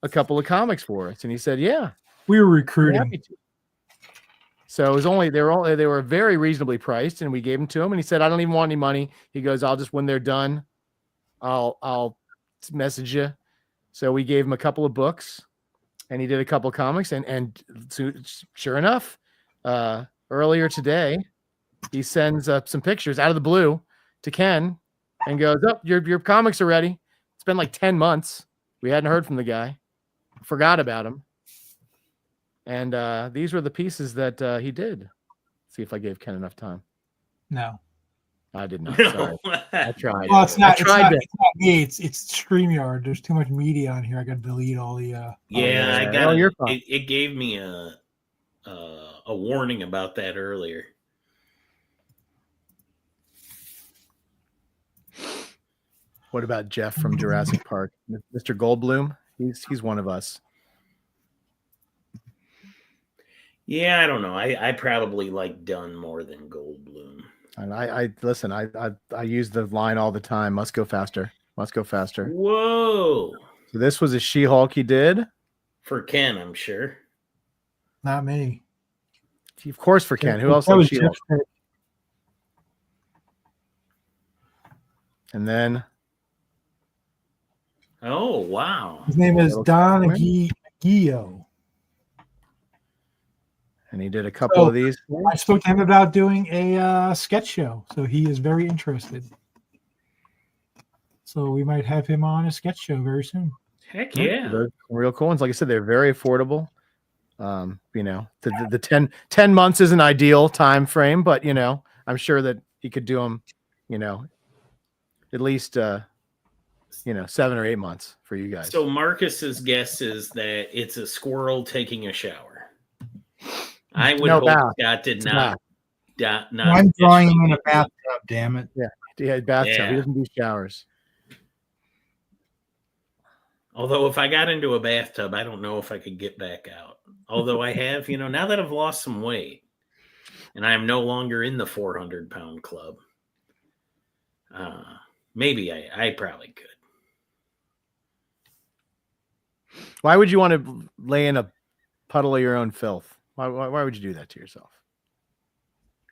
a couple of comics for us? And he said, yeah. We were recruiting. So it was they were very reasonably priced, and we gave them to him. And he said, I don't even want any money. He goes, I'll just, when they're done, I'll message you. So we gave him a couple of books, and he did a couple of comics. And sure enough, earlier today, he sends some pictures out of the blue to Ken and goes, oh, your comics are ready. It's been like 10 months. We hadn't heard from the guy. Forgot about him. And these were the pieces that he did. See if I gave Ken enough time. No. I did not. Sorry. I tried. Well, it's not. I tried It's not me. It's StreamYard. There's too much media on here. I got to delete all the. Yeah, yeah. I got. Oh, you're fine. It gave me a warning about that earlier. What about Jeff from Jurassic Park? Mr. Goldblum? He's one of us. Yeah, I don't know. I probably like Dunn more than Goldblum. And I listen, I use the line all the time. Must go faster. Must go faster. Whoa. So this was a She-Hulk he did? For Ken, I'm sure. Not me. Of course for Ken. Who else That likes was She-Hulk? Jeff. And then Oh, wow. His name is Little Don Catwoman? Aguillo. and he did a couple So- of these. I spoke to him about doing a sketch show, so he is very interested. So we might have him on a sketch show very soon. Heck yeah. They're real cool ones. Like I said, they're very affordable. You know, the 10 months is an ideal time frame, but you know, I'm sure that he could do them, you know, at least 7 or 8 months for you guys. So Marcus's guess is that it's a squirrel taking a shower. I would No hope bath. Scott did It's not. Not I'm drawing him in a bathtub, damn it. Yeah, bathtub. Yeah. He doesn't do showers. Although if I got into a bathtub, I don't know if I could get back out. Although I have, now that I've lost some weight and I am no longer in the 400-pound club, maybe I probably could. Why would you want to lay in a puddle of your own filth? Why would you do that to yourself?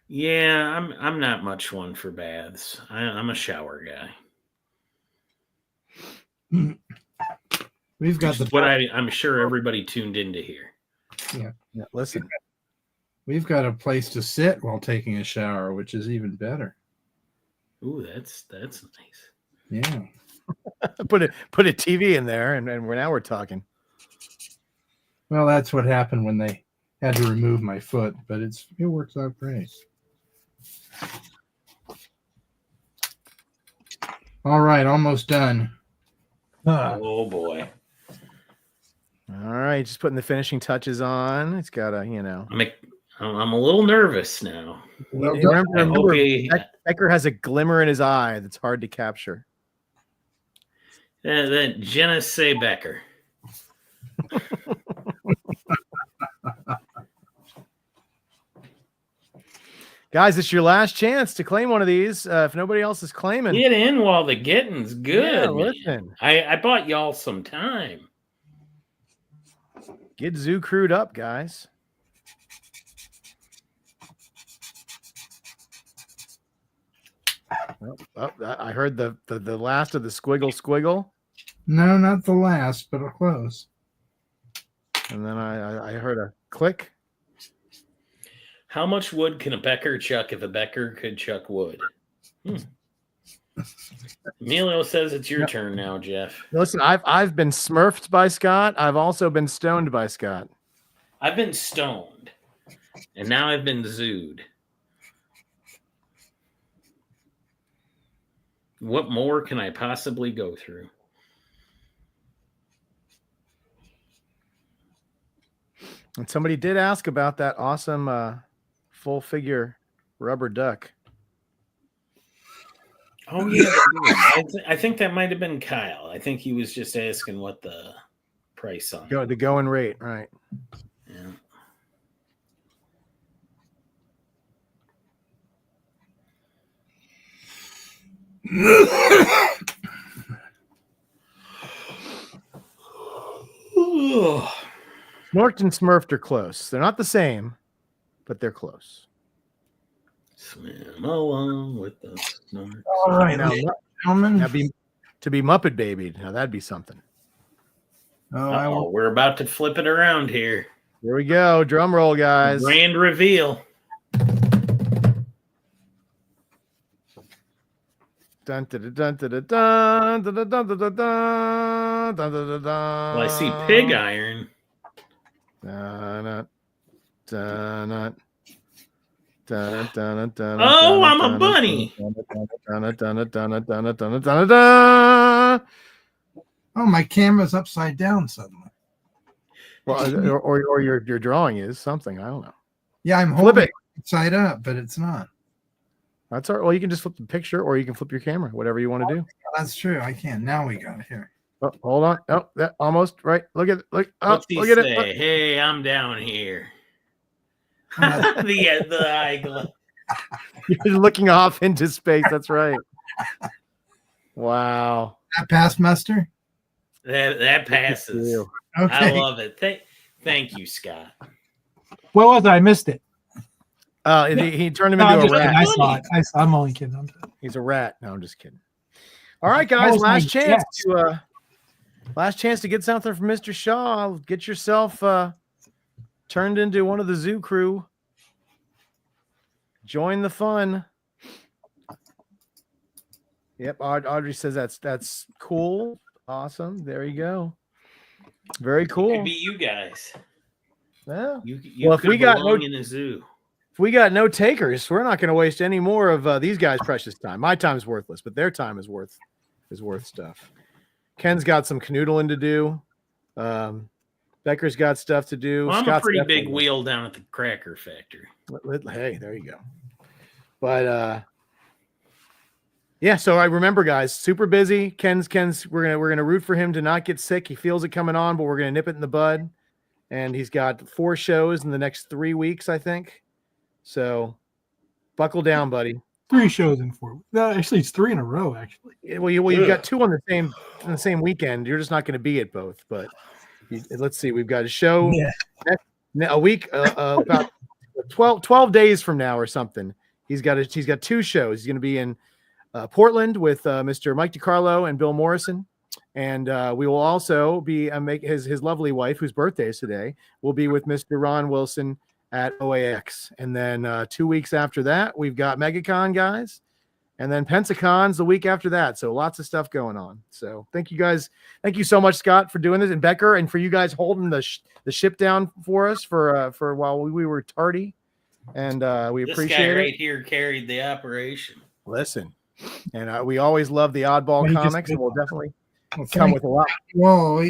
Yeah, I'm not much one for baths. I'm a shower guy. We've got Which is the what I'm sure everybody tuned in to hear. Yeah, listen. we've got a place to sit while taking a shower, which is even better. Ooh, that's nice. Yeah. put a TV in there, and we're talking. Well, that's what happened when they had to remove my foot, but it works out great. All right, almost done. Oh boy. All right, just putting the finishing touches on. It's got a, I'm a little nervous now. Well done. remember, Okay. Becker has a glimmer in his eye that's hard to capture. That je ne sais Becker. Guys, it's your last chance to claim one of these. If nobody else is claiming, Get in while the getting's good. Yeah, man. listen. I bought y'all some time. Get Zoo crewed up, guys. I heard the last of the squiggle, No, not the last, but close. and then I heard a click. How much wood can a Becker chuck if a Becker could chuck wood? Emilio says it's your turn now, Jeff. Listen, I've been smurfed by Scott. I've also been stoned by Scott. I've been stoned, and now I've been zooed. What more can I possibly go through? And somebody did ask about that awesome full figure rubber duck. Oh yeah, I think that might have been Kyle. I think he was just asking what the price on. The going rate, right? Yeah. Snorked and Smurfed are close. They're not the same, but they're close. Swim along with the snort. All right, Now, gentlemen. to be Muppet babied. Now that'd be something. Oh, I will. We're about to flip it around here. Here we go. Drum roll, guys. Grand reveal. Dun, dun, dun, dun, dun, dun, dun, dun, dun, dun, dun, dun, dun, dun, dun. Well, I see pig iron. Dun, dun, dun, dun, Oh, I'm a bunny. Oh, my camera's upside down suddenly. Well, or your drawing is something. I don't know. Yeah, I'm Flip holding it. it side up, but it's not. That's all right. Well, you can just flip the picture, or you can flip your camera, whatever you want to do. That's true. I can. Now we got it here. Oh, hold on. Oh, that almost right. Look at oh, What's he look at say? it. Look. Hey, I'm down here. Uh, the eye glove. You're looking off into space. That's right. Wow. that pass muster? That passes. I Okay. love it. Thank you, Scott. What was it? I missed it. He turned him No, I'm into just a kidding. rat. I saw it. I'm only kidding. He's a rat. No, I'm just kidding. All right, That guys. was my Last chance to get something from Mr. Shaw. Get yourself turned into one of the zoo crew. Join the fun. Yep, Audrey says that's cool. Awesome. There you go. Very It cool. could be you guys. Yeah. You Well, if could we got belong in a zoo. If we got no takers, we're not going to waste any more of these guys' precious time. My time is worthless, but their time is worth stuff. Ken's got some canoodling to do. Becker's got stuff to do. Well, I'm a Scott's pretty definitely- big wheel down at the Cracker Factory. Hey, there you go. But yeah, so I remember, guys, super busy. Ken's we're gonna root for him to not get sick. He feels it coming on, but we're gonna nip it in the bud. And he's got 4 shows in the next 3 weeks, I think. So buckle down, buddy. 3 shows in 4. No, actually, it's 3 in a row. Actually, Well, you've got 2 on the same weekend. You're just not going to be at both. But let's see. We've got a show a week, about 12 days from now or something. He's got 2 shows. He's going to be in Portland with Mr. Mike DiCarlo and Bill Morrison. And we will also be make his lovely wife, whose birthday is today, will be with Mr. Ron Wilson at OAX. And then 2 weeks after that, we've got MegaCon, guys. And then Pensacon's the week after that. So lots of stuff going on. So thank you guys. Thank you so much, Scott, for doing this, and Becker, and for you guys holding the ship down for us for while we were tardy. And we This appreciate guy it. right here carried the operation. Listen, and we always love the oddball He just comics, did and we'll that. definitely Well, come with a lot. Well,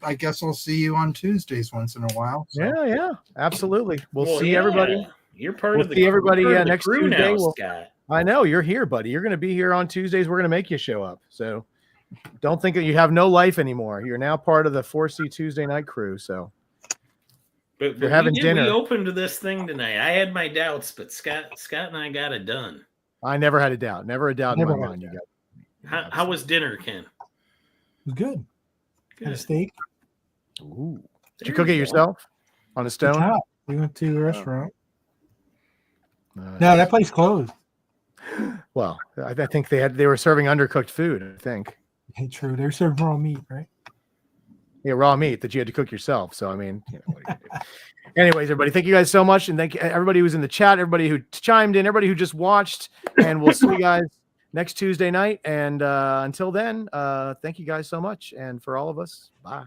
I guess I'll see you on Tuesdays once in a while. So. Yeah, absolutely. We'll Well, see yeah, everybody. You're part We'll of the see everybody, part of the next crew Tuesday. now, We'll- Scott. I know you're here, buddy. You're going to be here on Tuesdays. We're going to make you show up. So don't think that you have no life anymore. You're now part of the 4C Tuesday night crew. So But You're having dinner. We opened this thing tonight. I had my doubts, but Scott and I got it done. I never had a doubt. Never a doubt Never in my had a mind. You got. How was dinner, Ken? it was good. Had a Good. steak. Ooh. Did There you cook you it go. yourself on a Good stone? job. We went to the restaurant. Nice. No, that place closed. Well, I think they were serving undercooked food. I think. Hey, true. They're serving raw meat, right? Yeah, raw meat that you had to cook yourself. So I mean, what do you do? Anyways, everybody, thank you guys so much, and thank you everybody who's in the chat, everybody who chimed in, everybody who just watched, and we'll see you guys next Tuesday night. And until then, thank you guys so much, and for all of us, bye.